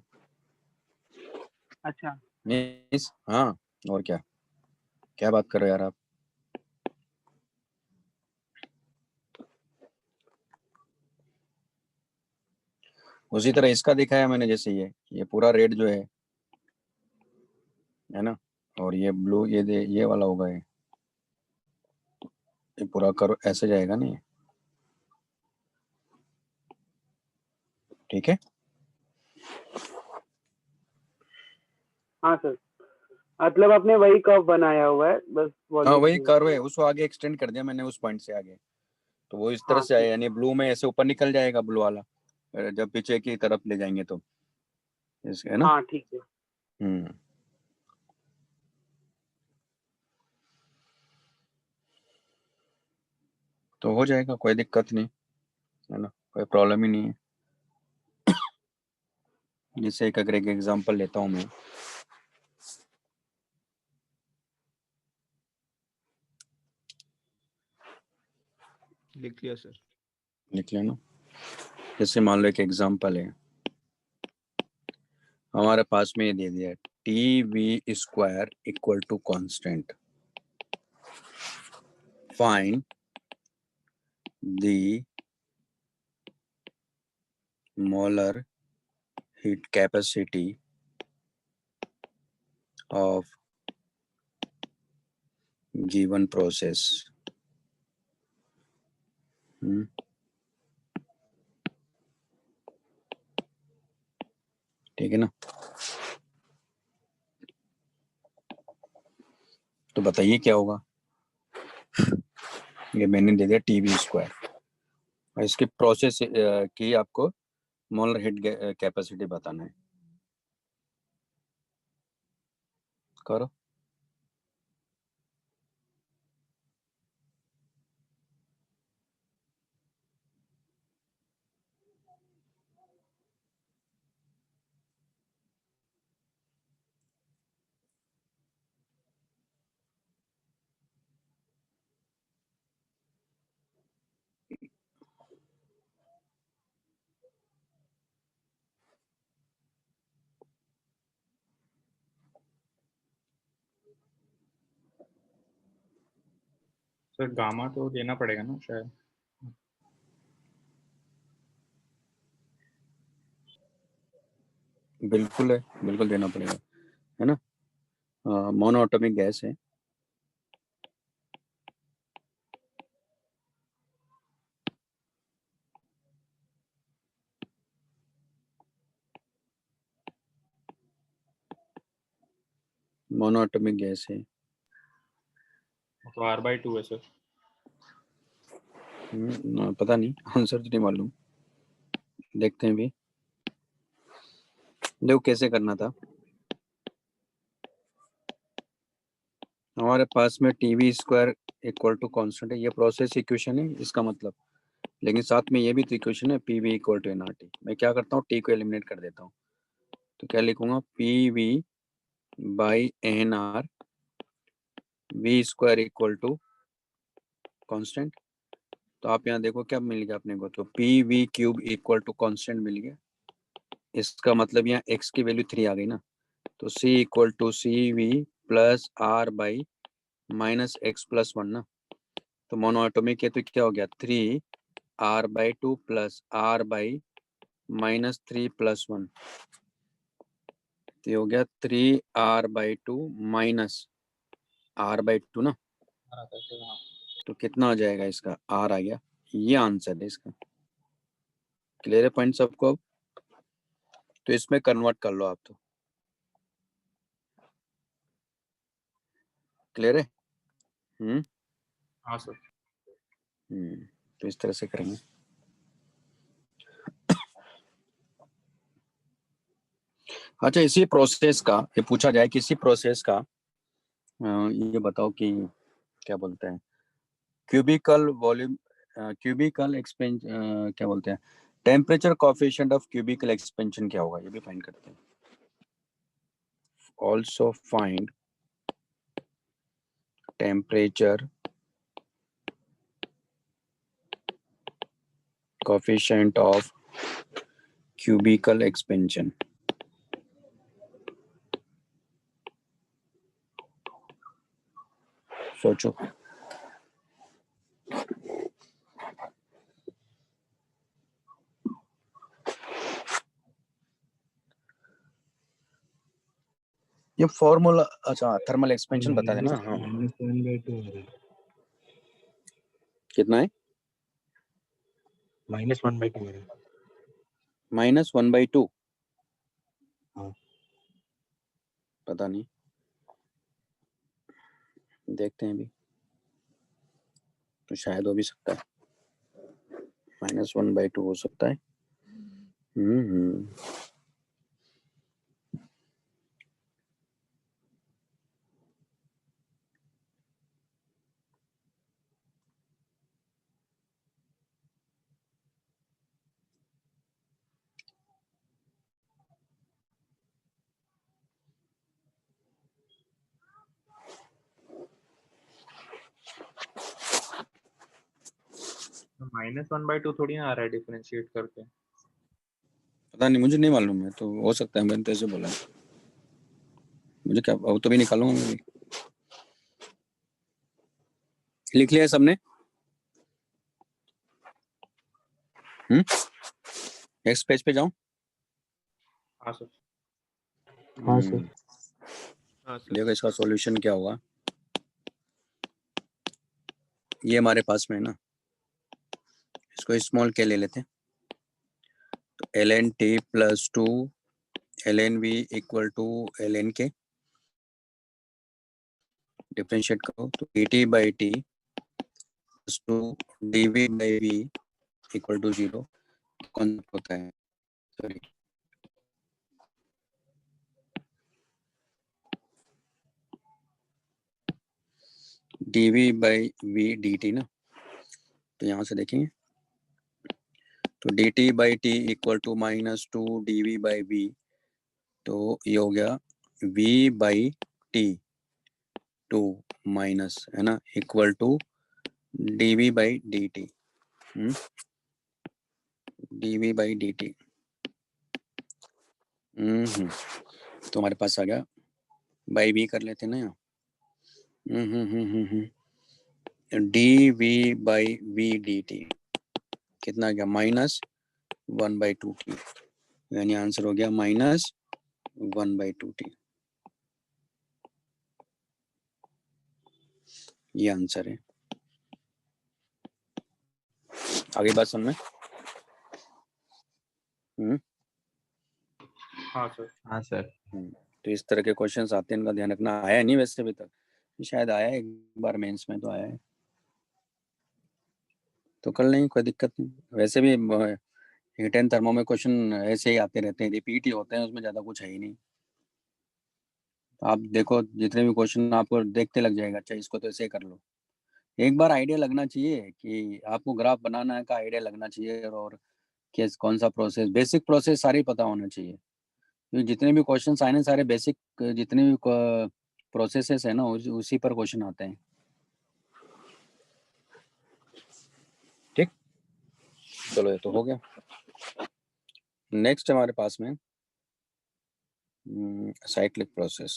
अच्छा। मीन्स हाँ, और क्या क्या बात कर रहे हो यार आप। उसी तरह इसका दिखाया मैंने, जैसे ये पूरा रेड जो है ना, और ये ब्लू, ये वाला होगा, ये पूरा कर्व ऐसे जाएगा ना ये। ठीक है। हाँ सर, मतलब आपने वही कर्व बनाया हुआ है बस हाँ वॉल्यूम वही चेंज। कर्व है, उसको आगे एक्सटेंड कर दिया मैंने उस पॉइंट से आगे। तो वो इस तरह हाँ से आया, ठीक। यानी ब्लू में ऐसे ऊपर निकल जाएगा ब्लू वाला, जब पीछे की तरफ ले जाएंगे तो है ना। हाँ ठीक है। हम्म। तो हो जाएगा, कोई दिक्कत नहीं है ना, कोई प्रॉब्लम ही नहीं है। जैसे एक अगर एक एग्जांपल लेता हूँ मैं, लिख लिया सर। लिख लेना। जैसे मान लो एक एग्जांपल है, हमारे पास में ये दे दिया T V square equal to constant, find the molar heat capacity of given process. ठीक है ना? तो बताइए क्या होगा। ये मैंने दे दिया टी वी स्क्वायर और इसकी प्रोसेस की आपको मोलर हीट कैपेसिटी बताना है। करो। सर गामा तो देना पड़ेगा ना शायद। बिल्कुल है, बिल्कुल देना पड़ेगा, है ना? मोनोएटॉमिक गैस है। मोनोएटॉमिक गैस है। तो R/2 है सर। पता नहीं, आंसर तो नहीं मालूम, देखते हैं भी। देखो कैसे करना था। हमारे पास में T V square equal to constant है, ये प्रोसेस इक्वेशन है इसका मतलब, लेकिन साथ में ये भी तो इक्वेशन है P V equal to N R T. मैं क्या करता हूँ, टी को एलिमिनेट कर देता हूँ, तो क्या लिखूंगा, P V by N R V square equal to constant. तो आप यहाँ देखो क्या मिल गया अपने को, तो P V cube equal to constant मिल गया। इसका मतलब यहाँ x की वैल्यू 3 आ गई ना, तो c equal to C V plus R by minus x plus 1 ना। तो मोनोएटॉमिक है तो क्या हो गया, 3r/2 plus r by minus 3 plus 1, तो हो गया 3r/2 माइनस r/2 ना। तो कितना हो जाएगा इसका, r आ गया। ये आंसर है इसका। क्लियर है पॉइंट सबको? अब तो इसमें कन्वर्ट कर लो आप, तो क्लियर है? हाँ सर। तो इस तरह से करेंगे। अच्छा, इसी प्रोसेस का ये पूछा जाए कि इसी प्रोसेस का ये बताओ कि क्या बोलते हैं, क्यूबिकल वॉल्यूम, क्यूबिकल एक्सपेंशन, क्या बोलते हैं, temperature coefficient of cubicle expansion क्या होगा, ये भी फाइंड करते हैं। Also find temperature coefficient of cubicle expansion. सोचो। ये फॉर्मूला, अच्छा थर्मल एक्सपेंशन बता देना। हाँ, कितना है, -1/2 है। -1/2? हाँ। पता नहीं, देखते हैं अभी, तो शायद हो भी सकता है, -1/2 हो सकता है। -1/2 थोड़ी ना आ रहा है डिफरेंशिएट करके। पता नहीं, मुझे नहीं मालूम है, तो हो सकता है मैंने तो ऐसे बोला है। मुझे क्या, वो तो भी निकालूंगा मैं भी। लिख लिया है सबने? नेक्स्ट पेज पे जाऊं? हाँ सर। हाँ सर। हाँ सर। देखो इसका सॉल्यूशन क्या होगा। ये हमारे पास में है ना, इसको स्मॉल के ले लेते हैं। तो ln t plus 2 ln v equal to ln k, differentiate करो तो dt by T plus 2 dv by v equal to 0 concept होता है, sorry dv by v dt ना। तो यहाँ से देखेंगे तो dt by T equal to minus 2 dv by v, तो ये हो गया v बाई टी 2 माइनस, है ना, equal to dv by dt, dv by dt। तो हमारे पास आ गया, बाई v कर लेते हैं ना यहाँ, dv बाई v dt कितना आ गया, माइनस 1/2t, यानी आंसर हो गया माइनस 1/2t। ये आंसर है। आगे बात समझ में? हाँ सर। हाँ सर। तो इस तरह के क्वेश्चंस आते हैं, इनका ध्यान रखना। आया नहीं वैसे अभी तक, शायद आया एक बार मेंस में तो आया है, तो कर लेंगे, कोई दिक्कत नहीं। वैसे भी हीट एंड थर्मो में क्वेश्चन ऐसे ही आते रहते हैं, रिपीट ही होते हैं, उसमें ज़्यादा कुछ है ही नहीं। आप देखो जितने भी क्वेश्चन आपको देखते लग जाएगा, अच्छा इसको तो ऐसे ही कर लो। एक बार आइडिया लगना चाहिए कि आपको ग्राफ बनाना का आइडिया लगना चाहिए, और किस कौन सा प्रोसेस, बेसिक प्रोसेस सारी पता होना चाहिए। क्योंकि जितने भी क्वेश्चन आए ना सारे बेसिक, जितने भी प्रोसेसेस है ना उसी पर क्वेश्चन आते हैं। ठीक, चलो ये तो हो गया। नेक्स्ट हमारे पास में साइक्लिक प्रोसेस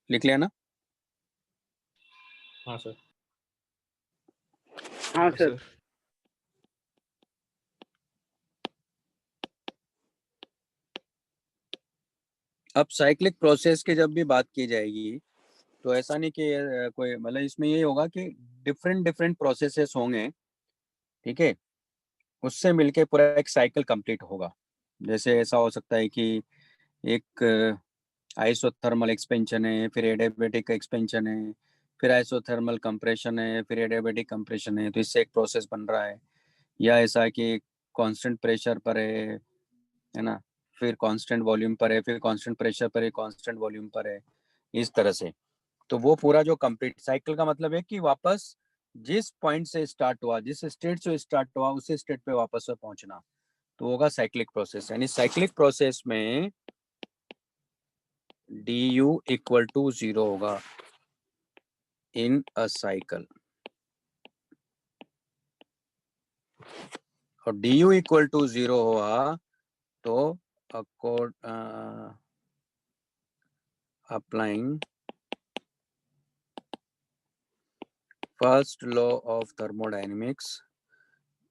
लिख लिया ना? हाँ सर। हाँ सर। अब साइक्लिक प्रोसेस की जब भी बात की जाएगी तो ऐसा नहीं कि कोई, मतलब इसमें ये होगा कि डिफरेंट डिफरेंट प्रोसेसेस होंगे, ठीक है, उससे मिलके पूरा एक साइकिल कंप्लीट होगा। जैसे ऐसा हो सकता है कि एक आइसोथर्मल एक्सपेंशन है, फिर एडियाबैटिक एक्सपेंशन है, फिर आइसोथर्मल कंप्रेशन है, फिर एडियाबैटिक कंप्रेशन है, तो इससे एक प्रोसेस बन रहा है। या ऐसा है कि कांस्टेंट प्रेशर पर है ना, फिर कांस्टेंट वॉल्यूम पर है, फिर कांस्टेंट प्रेशर पर है, कांस्टेंट वॉल्यूम पर है, इस तरह से। तो वो पूरा जो कंप्लीट साइकिल का मतलब है कि वापस जिस पॉइंट से स्टार्ट हुआ, जिस स्टेट से स्टार्ट हुआ, उसी स्टेट पे वापस से पहुंचना, तो होगा साइक्लिक प्रोसेस। यानी साइक्लिक प्रोसेस में du इक्वल टू 0 होगा इन अ साइकिल, और du इक्वल टू 0 हुआ तो applying first law of thermodynamics,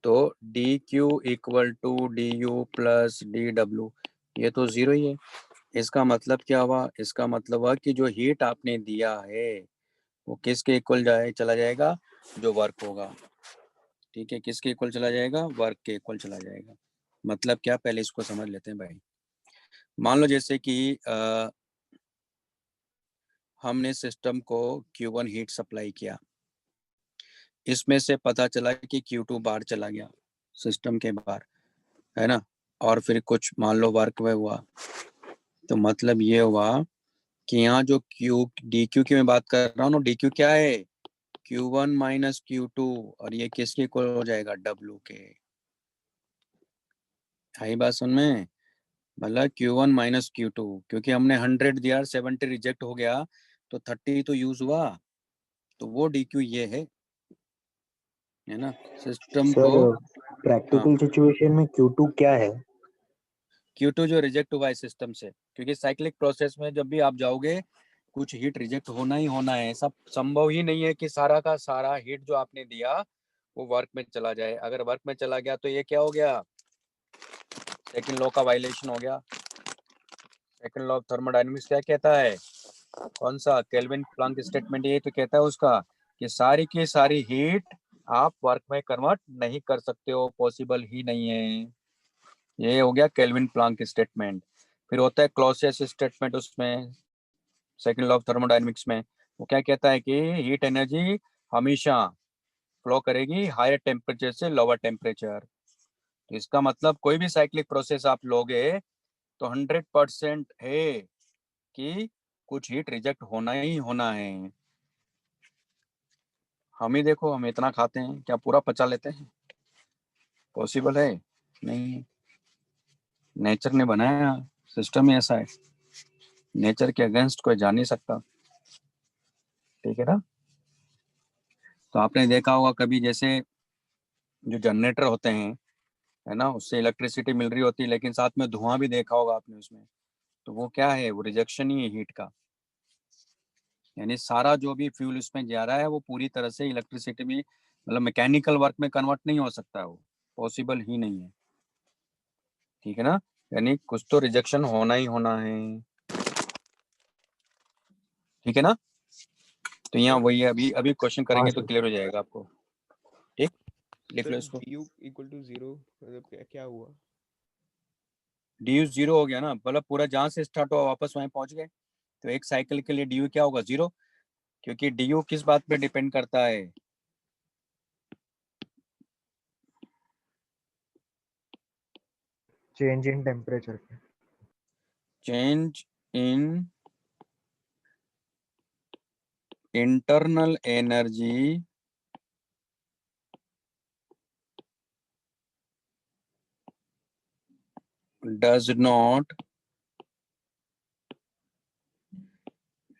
तो dq equal to du plus dw, ये तो 0 ही है। इसका मतलब क्या हुआ? इसका मतलब हुआ कि जो हीट आपने दिया है वो किसके इक्वल चला जाएगा? जो वर्क होगा, ठीक है, किसके इक्वल चला जाएगा? वर्क के इक्वल चला जाएगा। मतलब क्या, पहले इसको समझ लेते हैं भाई। मान लो जैसे कि हमने सिस्टम को Q1 हीट सप्लाई किया, इसमें से पता चला कि Q2 बाहर चला गया सिस्टम के बाहर, है ना, और फिर कुछ मान लो वर्क में हुआ, तो मतलब ये हुआ कि यहाँ जो dq की मैं बात कर रहा हूँ ना, dq क्या है? Q1 माइनस Q2, और ये किसके इक्वल हो जाएगा? W के। आई बात सुन में? मतलब Q1 माइनस Q2, क्योंकि हमने 100 दिया, 70 रिजेक्ट हो गया, तो 30 तो यूज हुआ, तो वो dq ये है ना, सिस्टम को। प्रैक्टिकल सिचुएशन में Q2 क्या है? Q2 जो रिजेक्ट हुआ है सिस्टम से, क्योंकि साइक्लिक प्रोसेस में जब भी आप जाओगे कुछ हीट रिजेक्ट होना ही होना है। सब संभव ही नहीं है कि सारा का सारा हीट जो आपने दिया वो वर्क में चला जाए। अगर वर्क में चला गया तो ये क्या हो गया, सेकंड लॉ का वायलेशन हो गया। सेकंड लॉ ऑफ थर्मोडायनेमिक्स क्या कहता है, कौन सा, केल्विन प्लैंक स्टेटमेंट ये तो कहता है उसका कि सारी की सारी हीट आप वर्क में कन्वर्ट नहीं कर सकते हो, पॉसिबल ही नहीं है। ये हो गया केल्विन प्लैंक स्टेटमेंट। फिर होता है क्लॉसियस स्टेटमेंट, उसमें सेकंड लॉ ऑफ थर्मोडायनेमिक्स में वो क्या कहता है कि हीट एनर्जी हमेशा फ्लो करेगी हायर टेम्परेचर से लोअर टेम्परेचर। तो इसका मतलब कोई भी साइक्लिक प्रोसेस आप लोगे तो 100% है कि कुछ हीट रिजेक्ट होना ही होना है। हम ही देखो, हम इतना खाते हैं, क्या पूरा पचा लेते हैं? पॉसिबल है नहीं, नेचर ने बनाया, सिस्टम ही ऐसा है, नेचर के अगेंस्ट कोई जा नहीं सकता। ठीक है ना। तो आपने देखा होगा कभी, जैसे जो जनरेटर होते हैं, है ना, उससे इलेक्ट्रिसिटी मिल रही होती है, लेकिन साथ में धुआं भी देखा होगा आपने उसमें। तो वो क्या है, वो रिजेक्शन ही है हीट का। यानी सारा जो भी फ्यूल उसमें जा रहा है वो पूरी तरह से इलेक्ट्रिसिटी में, मतलब मैकेनिकल वर्क में कन्वर्ट नहीं हो सकता है, वो पॉसिबल ही नहीं है। ठीक है ना। यानी कुछ तो रिजेक्शन होना ही होना है। ठीक है ना। तो यहाँ वही है, अभी अभी क्वेश्चन करेंगे तो सर। क्लियर हो जाएगा आपको। ठीक, लिख लो सर इसको। du इक्वल टू 0 मतलब क्या हुआ? डी जीरो हो गया ना, मतलब पूरा जहां से स्टार्ट हुआ वापस वहीं पहुंच गए। तो एक साइकिल के लिए डी क्या होगा, 0, क्योंकि डी किस बात पे डिपेंड करता है, चेंज इन टेम्परेचर पे। Change in internal energy does not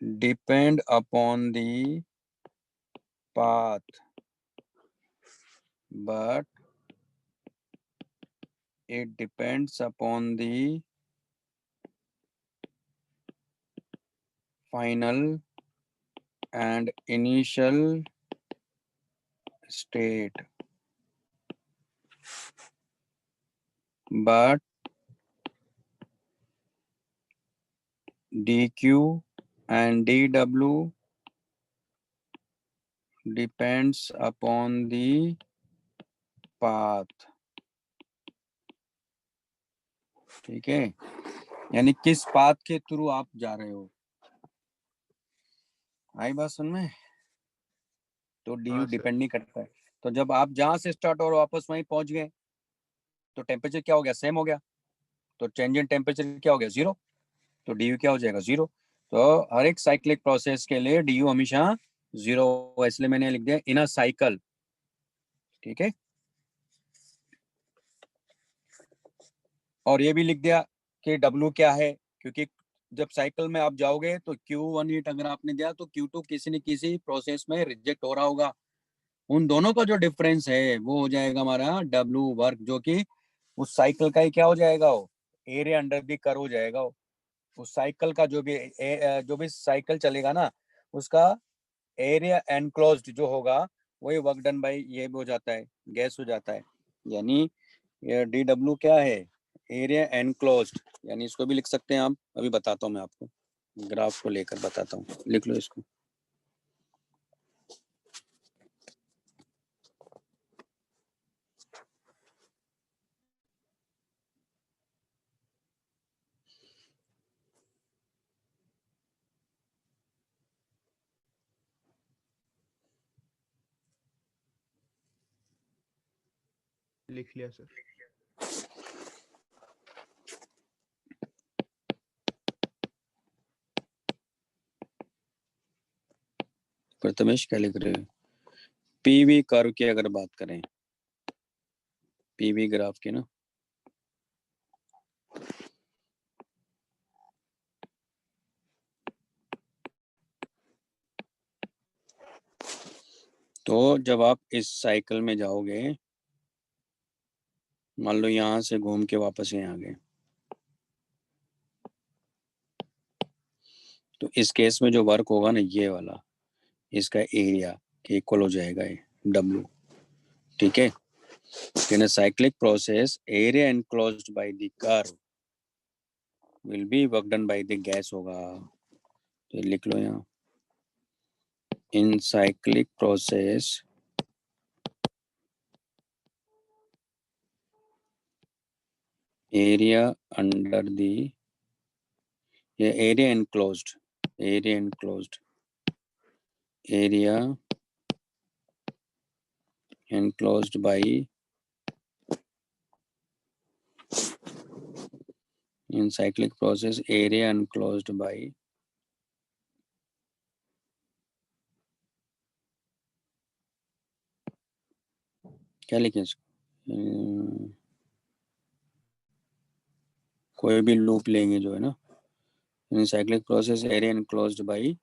depend upon the path, but it depends upon the final and initial state. But dq and dw depends upon the path. ठीक है, यानी किस पाथ के थ्रू आप जा रहे हो। आई बात सुन में। तो डी हाँ सर। डिपेंड नहीं करता है। तो जब आप जहां से स्टार्ट और वापस वहीं पहुंच गए तो टेम्परेचर क्या हो गया, सेम हो गया। तो चेंज इन टेम्परेचर क्या हो गया, 0। तो डी क्या हो जाएगा, 0। तो हर एक साइक्लिक प्रोसेस के लिए डी हमेशा 0, इसलिए मैंने लिख दिया इन अ साइकिल। ठीक है, और ये भी लिख दिया कि डब्ल्यू क्या है, क्योंकि जब साइकिल में आप जाओगे तो Q1 हीट अगर आपने दिया तो Q2 किसी न किसी प्रोसेस में रिजेक्ट हो रहा होगा। उन दोनों का जो डिफरेंस है वो हो जाएगा हमारा डब्ल्यू वर्क, जो कि उस साइकिल का ही क्या हो जाएगा, वो एरिया अंडर द कर्व हो जाएगा। उस साइकिल का जो भी साइकिल चलेगा ना, उसका एरिया एनक्लोज्ड जो होगा वही वर्क डन बाई ये हो जाता है, गैस हो जाता है। यानी ये डी डब्ल्यू क्या है, एरिया एनक्लोज्ड। यानी इसको भी लिख सकते हैं आप, अभी बताता हूँ मैं आपको, ग्राफ को लेकर बताता हूँ, लिख लो इसको। लिख लिया सर। प्रथमेश क्या लिख रहे हो, पीवी कर्व की अगर बात करें, पीवी ग्राफ की ना, तो जब आप इस साइकिल में जाओगे मान लो यहाँ से घूम के वापस यहाँ आ गए, तो इस केस में जो वर्क होगा ना ये वाला, इसका एरिया के इक्वल हो जाएगा ये W, ठीक है। In a cyclic process, area enclosed by the curve will be work done by the gas होगा, तो लिख लो यहाँ, in cyclic process area under the, ये area enclosed by, in cyclic process area enclosed by क्या लिखें इसको, कोई भी लूप लेंगे जो है ना, in cyclic process area enclosed by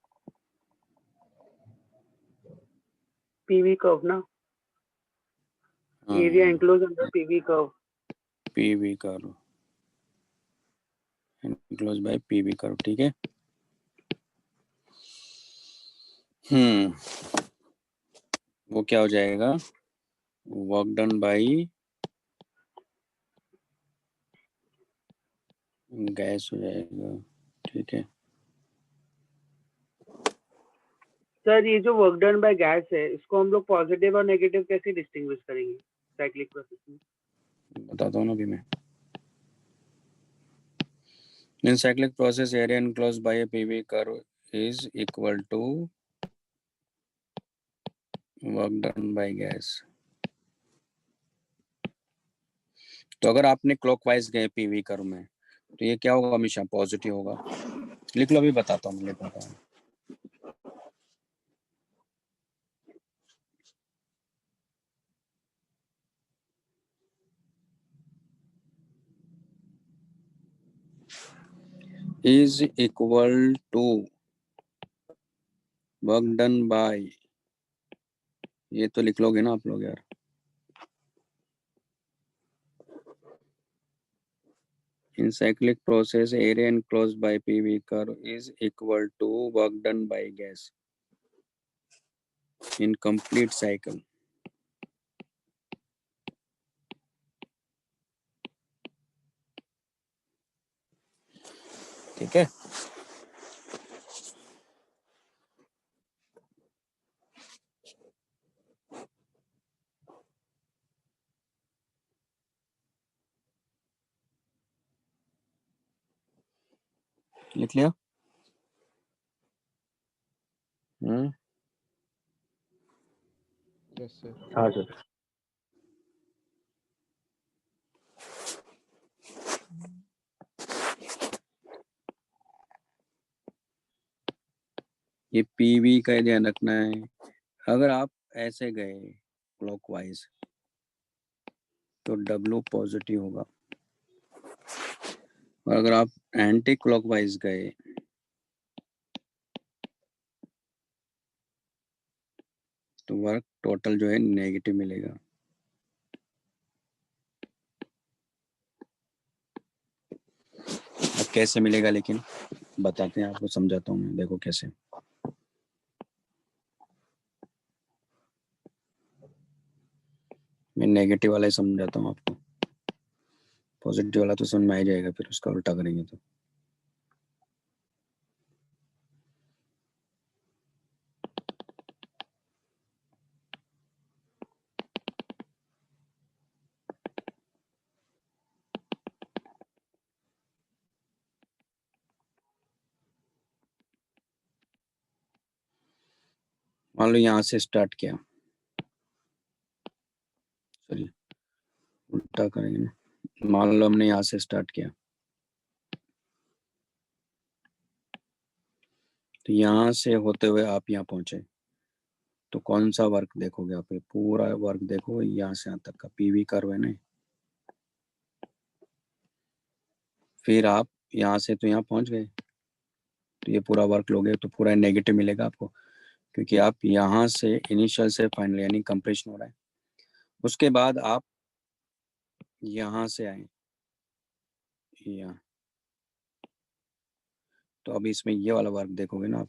PV curve ना, area enclose under PV curve, PV curve, enclosed by PV curve, ठीक है। वो क्या हो जाएगा, वर्क डन बाय गैस हो जाएगा, ठीक है। सर ये जो वर्क डन बाय गैस है, इसको हम लोग पॉजिटिव और नेगेटिव कैसे डिस्टिंग्विश करेंगे साइक्लिक प्रोसेस में? बताता हूँ ना अभी मैं। In cyclic process area enclosed by a PV curve is equal to work done by gas। तो अगर आपने क्लॉकवाइज गए पीवी कर्व में तो ये क्या होगा, हमेशा पॉजिटिव होगा। लिख लो, अभी बताता हूँ, लिख लेता हूँ। is equal to work done by, ये तो लिख लोगे ना आप लोग यार, in cyclic process area enclosed by PV curve is equal to work done by gas in complete cycle। ठीक है। लिख लिया? Yes sir. हाँ सर। ये पीवी का ध्यान रखना है। अगर आप ऐसे गए क्लॉकवाइज तो W पॉजिटिव होगा, और अगर आप एंटी क्लॉकवाइज गए तो वर्क टोटल जो है नेगेटिव मिलेगा। अब कैसे मिलेगा लेकिन बताते हैं आपको, समझाता हूँ मैं, देखो कैसे। मैं नेगेटिव वाला ही समझाता हूँ आपको, पॉजिटिव वाला तो समझ में आ जाएगा, फिर उसका उल्टा करेंगे तो। मान लो यहाँ से स्टार्ट किया, चलिए उल्टा करेंगे ना। मान लो हमने यहाँ से स्टार्ट किया, तो यहाँ से होते हुए आप यहाँ पहुंचे, तो कौन सा वर्क देखोगे आप? पूरा वर्क देखोगे यहाँ से यहाँ तक का पीवी कर्व है ना। फिर आप यहाँ से तो यहाँ पहुंच गए, तो ये पूरा वर्क लोगे तो पूरा नेगेटिव मिलेगा आपको, क्योंकि आप यहाँ से इनिशियल से फाइनल यानी कंप्लीशन हो रहा है। उसके बाद आप यहाँ से आए यहाँ, तो अभी इसमें ये वाला वर्क देखोगे ना आप,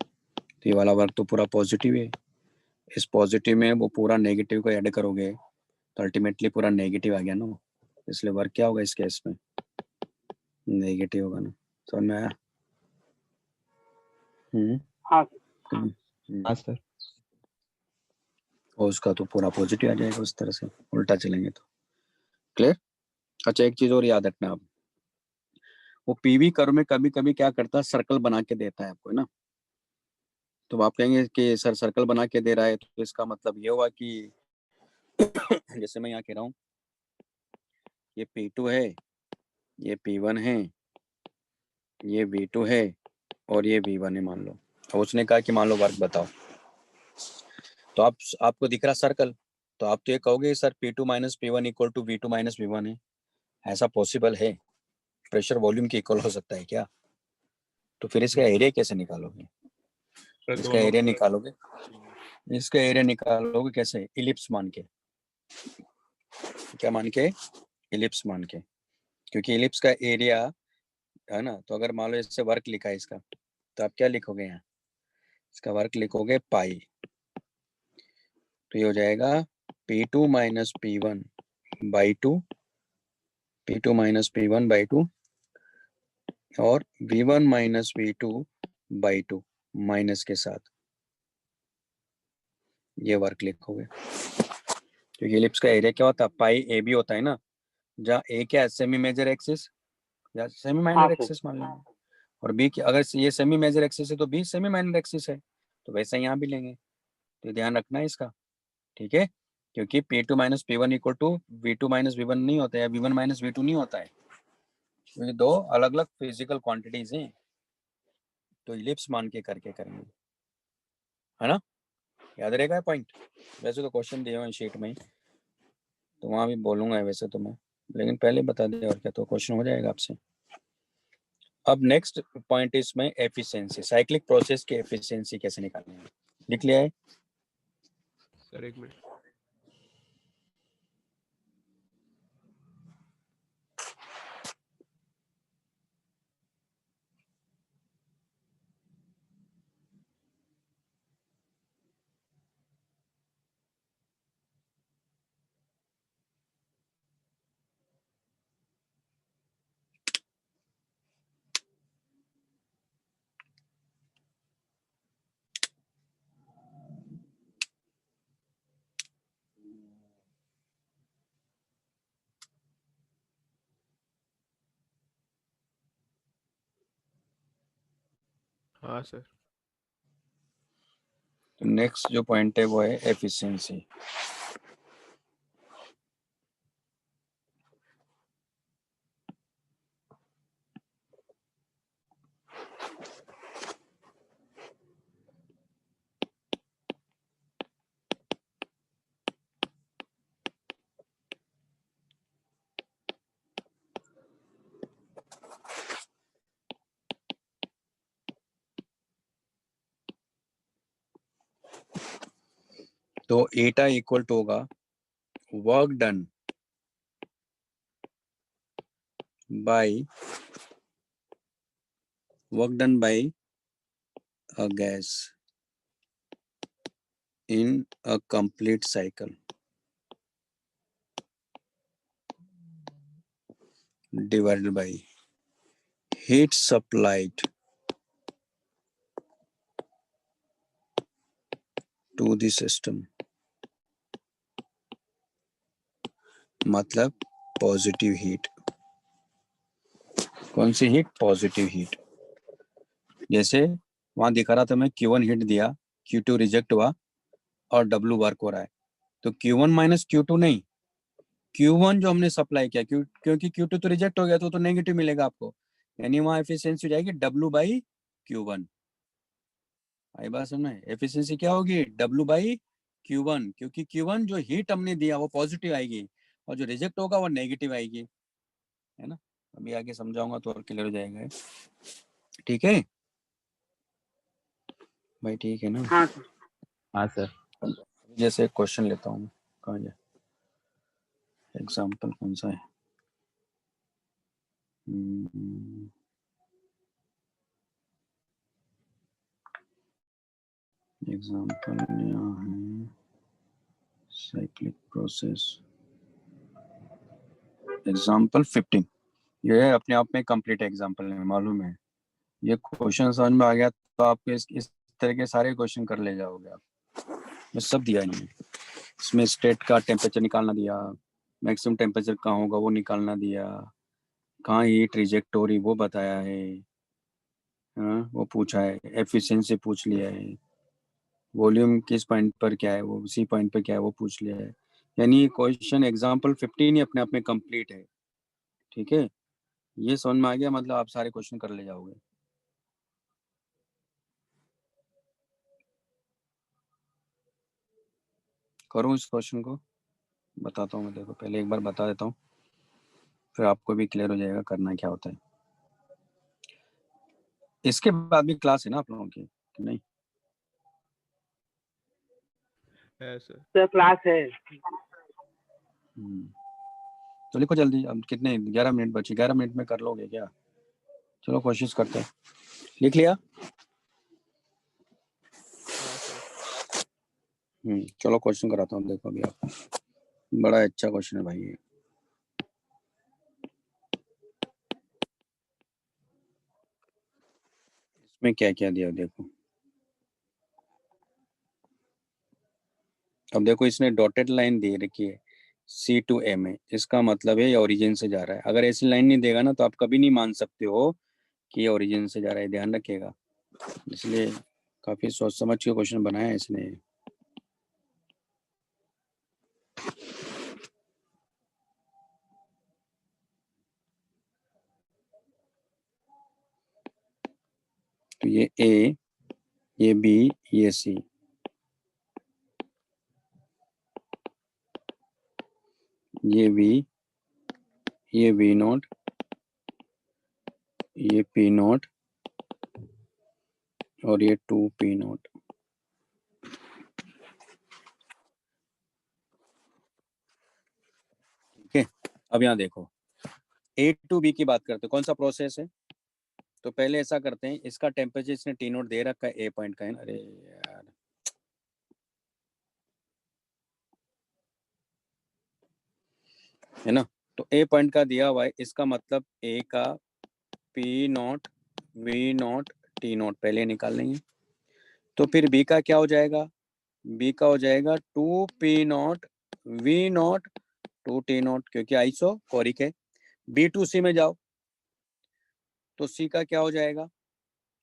तो ये वाला वर्क तो पूरा पॉजिटिव है, इस पॉजिटिव में वो पूरा नेगेटिव को ऐड करोगे तो अल्टीमेटली पूरा नेगेटिव आ गया ना, इसलिए वर्क क्या होगा इस केस में, नेगेटिव होगा ना। समझ में आया? हाँ हाँ सर। और उसका तो पूरा पॉजिटिव आ जाएगा उस तरह से, उल्टा चलेंगे तो। क्लियर? अच्छा, एक चीज और याद रखना आप, वो पीवी कर्व में कभी कभी क्या करता है, सर्कल बना के देता है आपको, है ना। तो आप कहेंगे कि सर सर्कल बना के दे रहा है, तो इसका मतलब ये हुआ कि जैसे मैं यहाँ कह रहा हूँ ये P2 है, ये P1 है, ये V2 है और ये V1 है मान लो। और उसने कहा कि मान लो वर्क बताओ, तो आपको दिख रहा सर्कल, तो आप तो ये कहोगे sir P2 minus P1 equal to V2 minus V1 है। ऐसा पॉसिबल है? प्रेशर वॉल्यूम के इक्वल हो सकता है क्या? तो फिर इसका एरिया कैसे निकालोगे? इसका एरिया निकालोगे, इसका एरिया निकालोगे कैसे? इलिप्स मान के। क्या मान के? इलिप्स मान के, क्योंकि इलिप्स का एरिया है ना। तो अगर मान लो इससे वर्क लिखा है इसका, तो आप क्या लिखोगे यहाँ? इसका वर्क लिखोगे पाई, तो ये हो जाएगा P2 minus P1 by 2, P2 minus P1 by 2 और V1 minus V2 by 2 minus के साथ ये वर्क लिखोगे। क्योंकि इलिप्स का एरिया क्या होता है? पाई ए बी होता है ना, जहाँ ए क्या है, सेमी मेजर एक्सिस या सेमी हाँ माइनर सर एक्सिस मान लेंगे, और बी की अगर ये सेमी मेजर एक्सिस है तो बी सेमी माइनर एक्सिस है, तो वैसा यहाँ भी लेंगे। तो ध्यान रखना है इसका, ठीक है। क्योंकि P2 minus P1 equal to V2 minus V1 नहीं होता है, V1 माइनस V2 नहीं होता है, क्योंकि दो अलग अलग फिजिकल क्वांटिटीज हैं। तो इलिप्स मान के करके करेंगे, है ना। याद रहेगा पॉइंट? वैसे तो क्वेश्चन दिए हुए शीट में ही, तो वहां भी बोलूंगा वैसे तो मैं, लेकिन पहले बता दें और क्या, तो क्वेश्चन हो जाएगा आपसे। अब नेक्स्ट पॉइंट इसमें एफिशिएंसी, साइक्लिक प्रोसेस की एफिशिएंसी कैसे निकालनी है, लिख लिया है? सर एक मिनट। हाँ सर। तो नेक्स्ट जो पॉइंट है वो है एफिशिएंसी। तो एटा इक्वल टू होगा work done by a gas in a complete cycle divided by heat supplied to the system, मतलब पॉजिटिव हीट। कौन सी हीट? Positive heat. जैसे वहां दिखा रहा था मैं Q1 हीट दिया, Q2 रिजेक्ट हुआ और W वर्क हो रहा है, तो Q1 माइनस Q2 नहीं, Q1 जो हमने सप्लाई किया, क्योंकि Q2 तो रिजेक्ट हो गया तो नेगेटिव मिलेगा आपको, यानी वहां एफिशिएंसी हो जाएगी W बाई Q1। आई बात समझ? एफिशिएंसी क्या होगी? W बाई Q1, क्योंकि Q1 जो हीट हमने दिया वो पॉजिटिव आएगी और जो रिजेक्ट होगा वो नेगेटिव आएगी, है ना। अभी आगे समझाऊंगा तो और क्लियर हो जाएगा, ठीक है भाई? ठीक है ना। हाँ सर। हाँ सर। जैसे क्वेश्चन लेता हूँ, कहाँ गया? एग्जाम्पल कौन सा है? एग्जाम्पल यहाँ है साइक्लिक प्रोसेस। एग्जाम्पल 15 ये है अपने आप में कंप्लीट एग्जाम्पल है, मालूम है। ये क्वेश्चन समझ में आ गया तो आपके इस तरह के सारे क्वेश्चन कर ले जाओगे आप। ये सब दिया नहीं है इसमें। स्टेट का टेम्परेचर निकालना दिया, मैक्सिमम टेम्परेचर कहाँ होगा वो निकालना दिया, कहाँ हीट रिजेक्ट हो रही वो बताया है, हाँ वो पूछा है, एफिशिएंसी पूछ लिया है, वॉल्यूम किस पॉइंट पर क्या है वो उसी पॉइंट पर क्या है वो पूछ लिया है। यानी क्वेश्चन एग्जाम्पल 15 ही अपने आप में कंप्लीट है। ठीक है, ये समझ में आ गया, मतलब आप सारे क्वेश्चन कर ले जाओगे। करूँ इस क्वेश्चन को? बताता हूँ मैं, देखो पहले एक बार बता देता हूँ फिर आपको भी क्लियर हो जाएगा करना क्या होता है। इसके बाद भी क्लास है ना आप लोगों की कि नहीं? है सर। सर क्लास है। तो लिखो जल्दी, अब कितने 11 मिनट बचे, 11 मिनट में कर लोगे क्या? चलो कोशिश करते हैं। लिख लिया? हाँ सर। चलो क्वेश्चन कराता हूँ, देखो अभी आप। बड़ा अच्छा क्वेश्चन है भाई ये। इसमें क्या क्या दिया देखो। अब देखो इसने डॉटेड लाइन दे रखी है C to A में, इसका मतलब है ये ओरिजिन से जा रहा है। अगर ऐसी लाइन नहीं देगा ना तो आप कभी नहीं मान सकते हो कि ये ओरिजिन से जा रहा है, ध्यान रखिएगा। इसलिए काफी सोच समझ के क्वेश्चन बनाया है इसने। तो ये A, ये B, ये C, ये V, ये V नॉट, ये P नॉट और ये 2P नॉट। ठीक है, अब यहाँ देखो A to B की बात करते हैं, कौन सा प्रोसेस है? तो पहले ऐसा करते हैं, इसका टेम्परेचर इसने T नोट दे रखा है A पॉइंट का है ना। अरे यार है ना, तो A पॉइंट का दिया हुआ है, इसका मतलब A का P naught, V not, T not पहले निकाल लेंगे। तो फिर B का क्या हो जाएगा? B का हो जाएगा 2P not, V not, 2T not, क्योंकि आइसो कोरिक है। B to C में जाओ तो C का क्या हो जाएगा?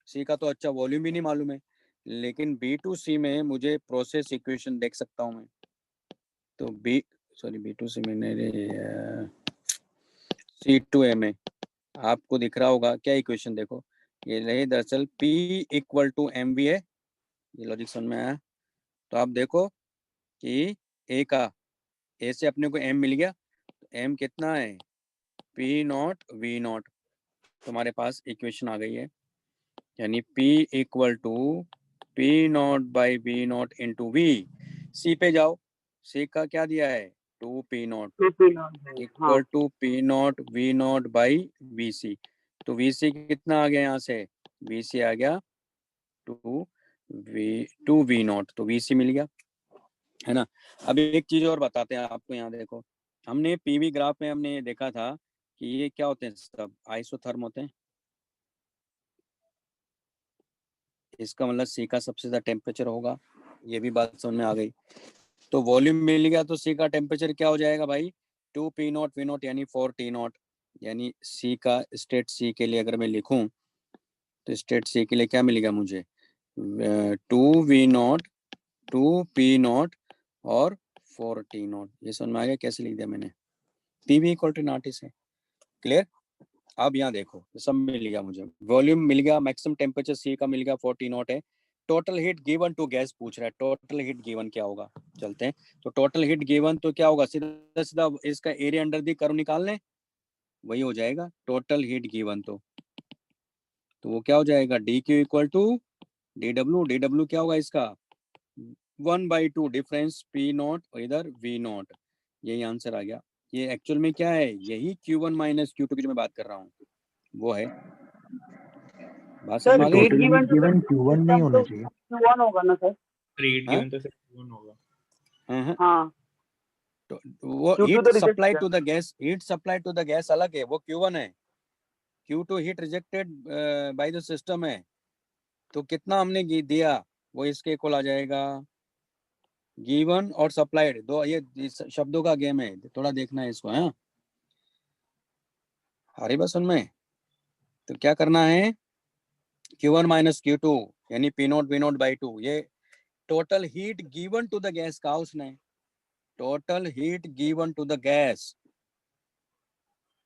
C का तो अच्छा वॉल्यूम भी नहीं मालूम है, लेकिन B to C में मुझे प्रोसेस इक्वेशन देख सकता हूँ मैं। तो B to C में C to A में आपको दिख रहा होगा क्या इक्वेशन, देखो ये रही दरअसल P इक्वल टू MV है। ये लॉजिक समझ में आया? तो आप देखो कि A का, A से अपने को M मिल गया, तो M कितना है? P naught V naught. तुम्हारे पास इक्वेशन आ गई है, यानी P equal to P naught by V naught into V। C पे जाओ, C का क्या दिया है? 2P नॉट 2P नॉट है। हाँ equal to P naught V naught by VC। तो VC कितना आ गया यहाँ से? VC आ गया 2V नॉट, तो VC मिल गया है ना। अब एक चीज और बताते हैं आपको, यहाँ देखो हमने PV ग्राफ में हमने देखा था कि ये क्या होते हैं, सब आइसोथर्म होते हैं। इसका मतलब C का सबसे ज्यादा टेम्परेचर होगा, ये भी बात समझ में आ गई। तो वॉल्यूम मिल गया तो C का टेम्परेचर क्या हो जाएगा भाई? 2P नॉट V नॉट यानी 4T नॉट। यानी C का स्टेट C के लिए अगर मैं लिखूं तो स्टेट C के लिए क्या मिलेगा मुझे? 2V नॉट, 2P नॉट और 4T नॉट। ये समझ में आ गया कैसे लिख दिया मैंने? PV इक्वल टू नॉट से क्लियर। अब यहाँ देखो सब मिल गया मुझे, वॉल्यूम मिल गया, मैक्सिमम टेम्परेचर C का मिल गया 40 नॉट है। Total heat given to gas पूछ रहा है, टोटल हीट गिवन क्या होगा? चलते हैं, तो टोटल हीट गिवन तो क्या होगा? सीधा सीधा इसका एरिया अंडर दी कर्व निकाल लें, वही हो जाएगा टोटल हीट गिवन। तो वो क्या हो जाएगा? DQ equal to DW। DW क्या होगा इसका? 1/2 डिफरेंस P नॉट और इधर V नॉट। यही आंसर आ गया। ये एक्चुअल में क्या है, यही Q1 माइनस Q2 की जो मैं बात कर रहा हूँ वो है। बात समझ सर में आ गई? Heat total given heat given Q1 नहीं होना चाहिए। Q1 होगा ना सर? हीट हाँ? गिवन तो सिर्फ 1 होगा। हाँ, हाँ तो वो Q2 हीट तो रिजेक्ट सप्लाई किया। To the gas, heat supply to the gas अलग है, वो Q1 है। Q2 heat rejected by the system है। तो कितना हमने दिया वो इसके इक्वल आ जाएगा। गिवन और सप्लाइड दो ये शब्दों का गेम है, थोड़ा देखना है इसको। है हरी बस उनमें तो क्या करना है, Q1 माइनस Q2 यानी P naught V naught by 2, ये total heat given to the gas का उसने, total heat given to the gas.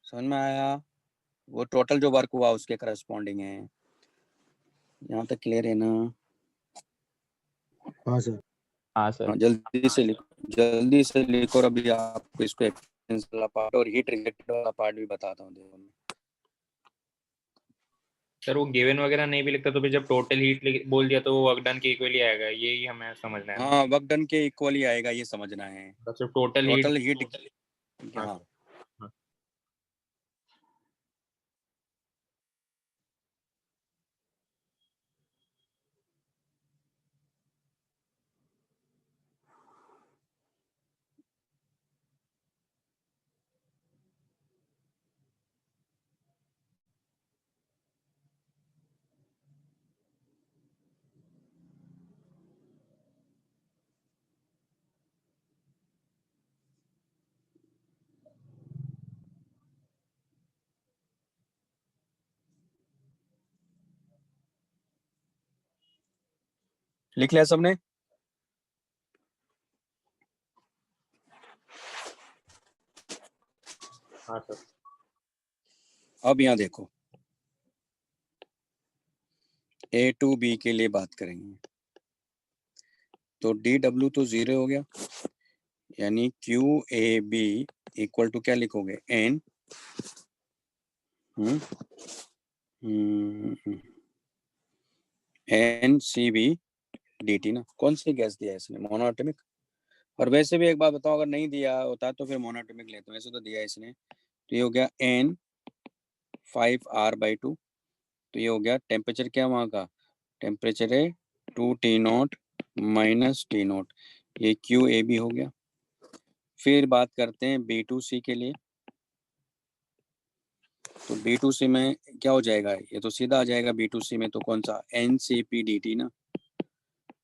समझ में आया? वो टोटल जो वर्क हुआ उसके करस्पॉन्डिंग है। यहाँ तक क्लियर है ना? हाँ सर। हाँ सर। हाँ जल्दी से लिखो, जल्दी से लिखो। और अभी आपको इसको एक्सपेंस वाला पार्ट और हीट रिजेक्टेड वाला पार्ट भी बताता हूँ। देखो सर वो गिवन वगैरह नहीं भी लिखता तो फिर जब टोटल हीट बोल दिया तो वो वर्क डन के इक्वली आएगा, यही हमें समझना है ना। हाँ, वर्क डन के इक्वली आएगा, ये समझना है। तो सिर्फ टोटल टोटल हीट। हीट हाँ हाँ। सर। हाँ। लिख लिया सबने? हाँ सर। अब यहाँ देखो, A टू B के लिए बात करेंगे तो DW तो 0 हो गया, यानी QAB इक्वल टू क्या लिखोगे, N NCB DT ना। कौन सी गैस दिया है इसने, मोनोएटॉमिक। और वैसे भी एक बात बताओ, अगर नहीं दिया होता तो फिर मोनोएटॉमिक लेते, वैसे तो दिया है इसने। तो ये हो गया N 5R/2। तो ये हो गया टेम्परेचर, क्या वहाँ का टेम्परेचर है 2T0 माइनस T0, ये QAB हो गया। फिर बात करते हैं B2C के लिए। तो B2C में क्या हो जाएगा, ये तो सीधा आ जाएगा B2C में, तो कौन सा NCPDT ना।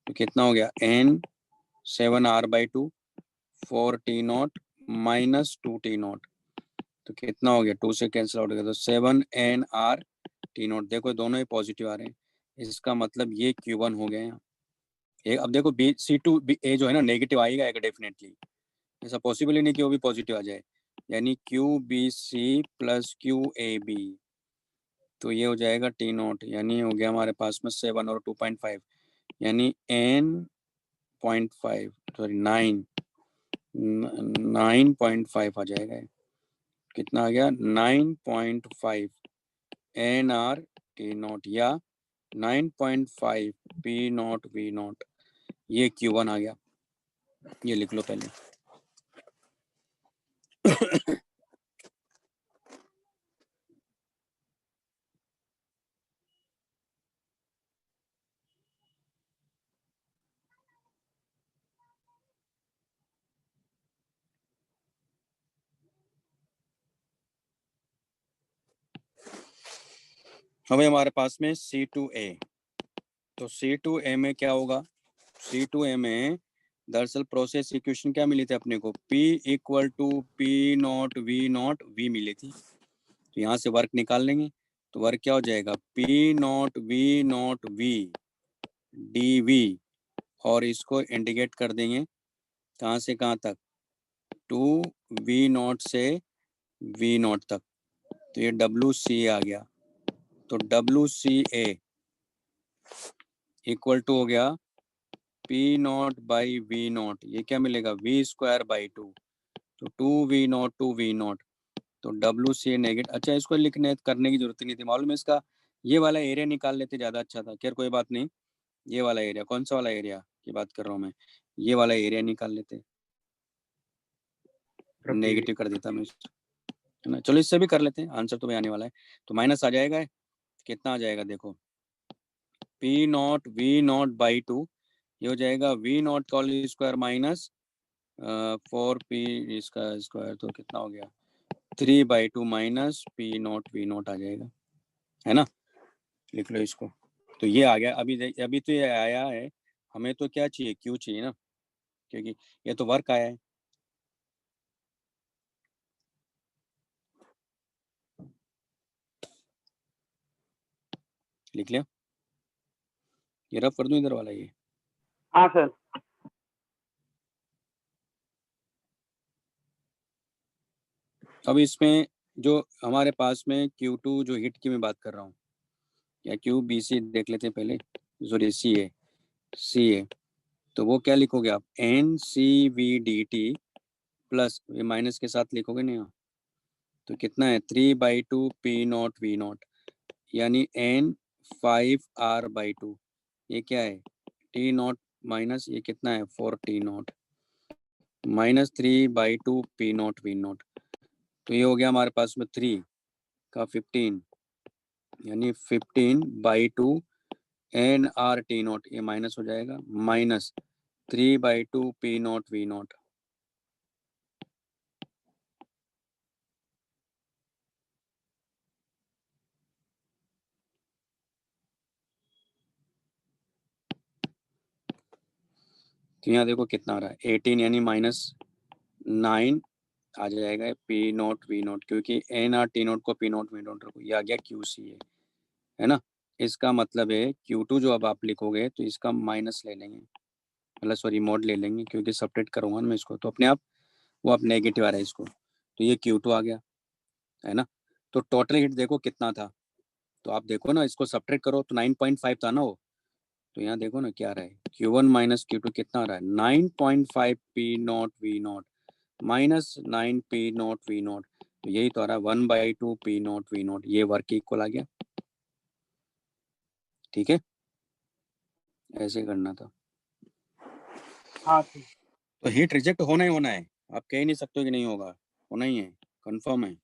तो कितना हो गया N 7R/2 4T0 minus 2T0। तो कितना हो गया, 2 से कैंसिल आउट हो गया, तो 7NR/T0। देखो दोनों ही पॉजिटिव आ रहे हैं, इसका मतलब ये Q1 हो गए हैं। अब देखो C2A जो है ना नेगेटिव आएगा एक डेफिनेटली, ऐसा पॉसिबल ही नहीं कि वो भी पॉजिटिव आ जाए, यानी QBC प्लस QAB। तो ये हो जाएगा T0, यानी हो गया हमारे पास में 7 और 2.5, यानी N.5 सॉरी 9.5 आ जाएगा। कितना आ गया 9.5 NR/T0 या 9.5 P0V0, ये Q1 आ गया। ये लिख लो पहले। हमें हमारे पास में C2A, तो C2A में क्या होगा, C2A में दरअसल प्रोसेस इक्वेशन क्या मिली थी अपने को, P इक्वल टू P0V0V मिली थी। तो यहाँ से वर्क निकाल लेंगे, तो वर्क क्या हो जाएगा P0V0V DV, और इसको इंडिकेट कर देंगे कहाँ से कहाँ तक, 2V0 से V0 तक। तो ये WC आ गया, तो WCA इक्वल टू हो गया P0/V0, ये क्या मिलेगा V²/2, तो 2V0 तो WCA नेगेटिव। अच्छा इसको लिखने करने की जरूरत नहीं थी, मालूम है इसका, ये वाला एरिया निकाल लेते ज़्यादा अच्छा था। खैर कोई बात नहीं, ये वाला एरिया, कौन सा वाला एरिया की बात कर रहा हूँ मैं, ये वाला एरिया निकाल लेते। नेगेटिव कर देता मैं, है ना। चलो इससे भी कर लेते हैं, आंसर तो भी आने वाला है। तो माइनस आ जाएगा, कितना आ जाएगा देखो, P not V not by 2, ये हो जाएगा वी नॉट का होल स्क्वायर माइनस 4p इसका स्क्वायर, तो कितना हो गया 3/2 minus P not V not आ जाएगा, है ना। लिख लो इसको। तो ये आ गया। अभी तो ये आया है, हमें तो क्या चाहिए, क्यू चाहिए ना, क्योंकि ये तो वर्क आया है। लिख लिया, ये रफ कर दूं इधर वाला ये। हाँ सर। अब इसमें जो हमारे पास में Q2 जो हिट की मैं बात कर रहा हूँ, या QBC देख लेते हैं पहले, सॉरी CA, तो वो क्या लिखोगे आप, NCVDT प्लस ये माइनस के साथ लिखोगे नहीं, तो कितना है 3/2 P नॉट V नॉट, यानी N5R/2, ये क्या है T नॉट माइनस ये कितना है 4T not minus 3/2 P naught V not, तो ये हो गया हमारे पास में 3 का 15, यानी 15/2 NRT नॉट, ये माइनस हो जाएगा minus 3/2 P naught V not. तो यहाँ देखो कितना आ रहा है 18, यानी -9 आ जाएगा P नॉट V नॉट, क्योंकि NRT नॉट को P नॉट V नॉट रखो, ये आ गया QCA, है ना। इसका मतलब है Q2 जो अब आप लिखोगे तो इसका माइनस ले लेंगे, मतलब सॉरी मोड ले लेंगे, क्योंकि सपरेट करूँगा ना मैं इसको, तो अपने आप वो अब नेगेटिव आ रहा है इसको, तो ये Q2 आ गया, है ना। तो टोटल हिट देखो कितना था, तो आप देखो ना इसको सब्ट्रैक्ट करो तो 9.5 था ना वो, तो यहाँ देखो ना क्या आ रहा है Q1 माइनस Q2 कितना आ रहा है 9.5 P naught V not minus 9 P naught V not, तो यही तो आ रहा है 1/2 P नॉट V नॉट, ये वर्क इक्वल आ गया। ठीक है, ऐसे करना था। हाँ सर। तो हीट रिजेक्ट होना ही होना है, आप कह ही नहीं सकते कि नहीं होगा, होना ही है, कंफर्म है,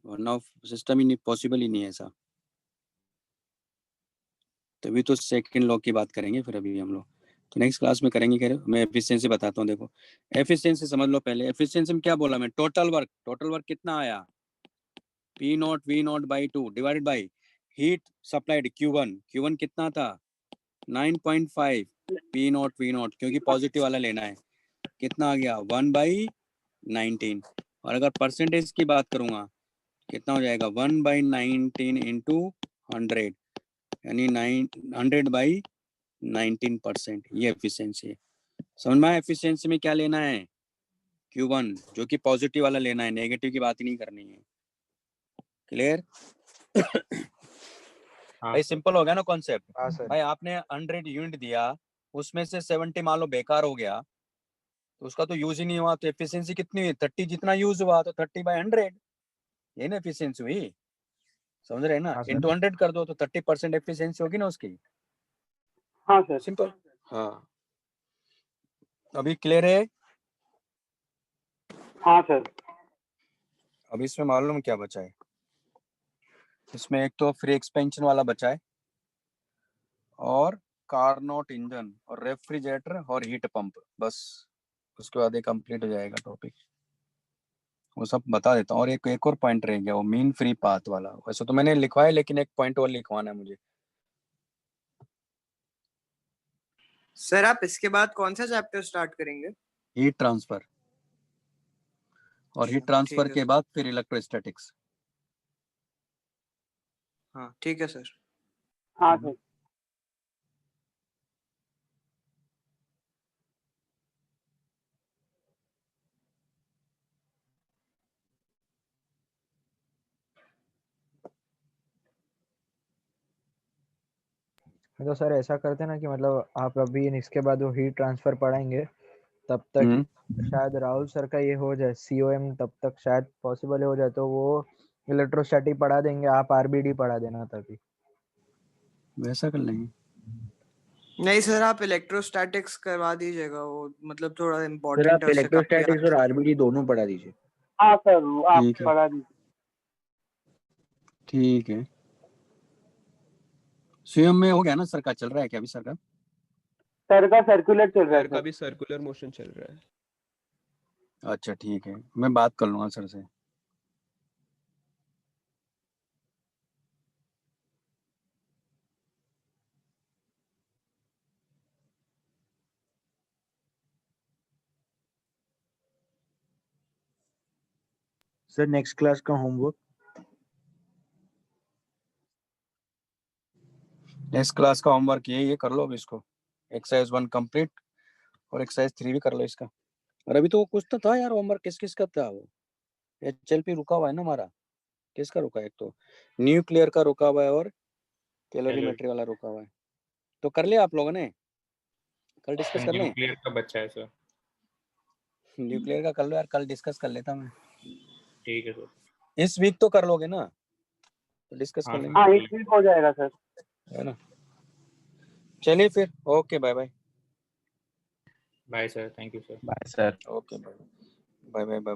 वरना सिस्टम ही नहीं, पॉसिबल ही नहीं है ऐसा। तभी तो सेकंड लॉ की बात करेंगे फिर अभी हम लोग, तो नेक्स्ट क्लास में करेंगे। कह रहे मैं एफिशिएंसी बताता हूँ। देखो एफिशिएंसी समझ लो पहले, एफिशिएंसी में क्या बोला मैं, टोटल वर्क कितना आया P naught V naught by 2 divided by heat supplied Q1 कितना था 9.5 P नॉट V नॉट, क्योंकि पॉजिटिव वाला लेना है, कितना आ गया 1/19, और अगर परसेंटेज की बात करूंगा कितना हो जाएगा 1/19 इंटू 100, यानी 100/19%, ये एफिशिएंसी है। समझ में आया एफिशिएंसी में क्या लेना है Q1, जो कि पॉजिटिव वाला लेना है, नेगेटिव की बात ही नहीं करनी है। क्लियर? भाई सिंपल हो गया ना कॉन्सेप्ट। हाँ सर। भाई आपने 100 यूनिट दिया, उसमें से 70 मान लो बेकार हो गया, तो उसका तो यूज ही नहीं हुआ, तो एफिशिएंसी कितनी हुई 30, जितना यूज हुआ तो 30/100, ये ना एफिशिएंसी हुई। समझ रहे हैं ना, हाँ सर। इंटू 100 कर दो तो 30% एफिशिएंसी होगी ना उसकी। हाँ सर। सिंपल। हाँ, अभी क्लियर है? हाँ सर। अब इसमें मालूम क्या बचा है, इसमें एक तो फ्री एक्सपेंशन वाला बचा है, और कार्नोट इंजन और रेफ्रिजरेटर और हीट पंप, बस उसके बाद ये कंप्लीट हो जाएगा टॉपिक। वो सब बता देता हूँ, और एक और पॉइंट रह गया, वो मीन फ्री पाथ वाला। वैसे तो मैंने लिखवाया, लेकिन एक पॉइंट और लिखवाना है मुझे। सर आप इसके बाद कौन सा चैप्टर स्टार्ट करेंगे? हीट ट्रांसफर, और हीट ट्रांसफर ठीक है के सर। बाद फिर इलेक्ट्रोस्टैटिक्स। हाँ ठीक है सर। हाँ सर। तो सर ऐसा करते ना कि मतलब आप अभी इसके बाद वो हीट ट्रांसफर पढ़ाएंगे, तब तक शायद राहुल सर का ये हो जाए COM, तब तक शायद पॉसिबल हो जाए, तो वो इलेक्ट्रोस्टैटिक पढ़ा देंगे, आप RBD पढ़ा देना तभी। वैसा कर लेंगे। नहीं सर, आप इलेक्ट्रोस्टैटिक्स करवा दीजिएगा, वो मतलब थोड़ा सर इम्पोर्टेंट आप है, उससे काफी इलेक्ट्रोस्टैटिक्स और आरबीडी दोनों पढ़ा दीजिए। हाँ सर, आप ठीक है। पढ़ा दीजिए। ठीक है। सीएम में हो गया ना सर का? चल रहा है क्या अभी सर का? सर का सर्कुलर चल रहा है सर का सर। भी सर्कुलर मोशन चल रहा है। अच्छा ठीक है, मैं बात कर लूंगा सर से। सर नेक्स्ट क्लास का होमवर्क नेक्स्ट क्लास का होमवर्क ये कर लो अभी इसको। एक्सरसाइज 1 कंप्लीट और एक्सरसाइज 3 भी कर लो इसका। और अभी तो वो कुछ तो था यार होमवर्क, किस किस का था वो? एचएलपी रुका हुआ है ना हमारा। किसका रुका है? एक तो न्यूक्लियर का रुका हुआ है और कैलोरीमेट्री वाला रुका हुआ है। तो कर लिया आप लोगों ने? कल डिस्कस कर लें? न्यूक्लियर का बच्चा है सर। न्यूक्लियर का कर लो यार, कल डिस्कस कर लेता मैं। ठीक है सर। इस वीक तो कर लोगे ना? तो डिस्कस कर हाँ लेंगे, हाँ, सर, इस वीक हो जाएगा सर। है ना? चलिए फिर, okay bye bye. Bye sir, thank you sir. Bye sir. Okay bye bye bye.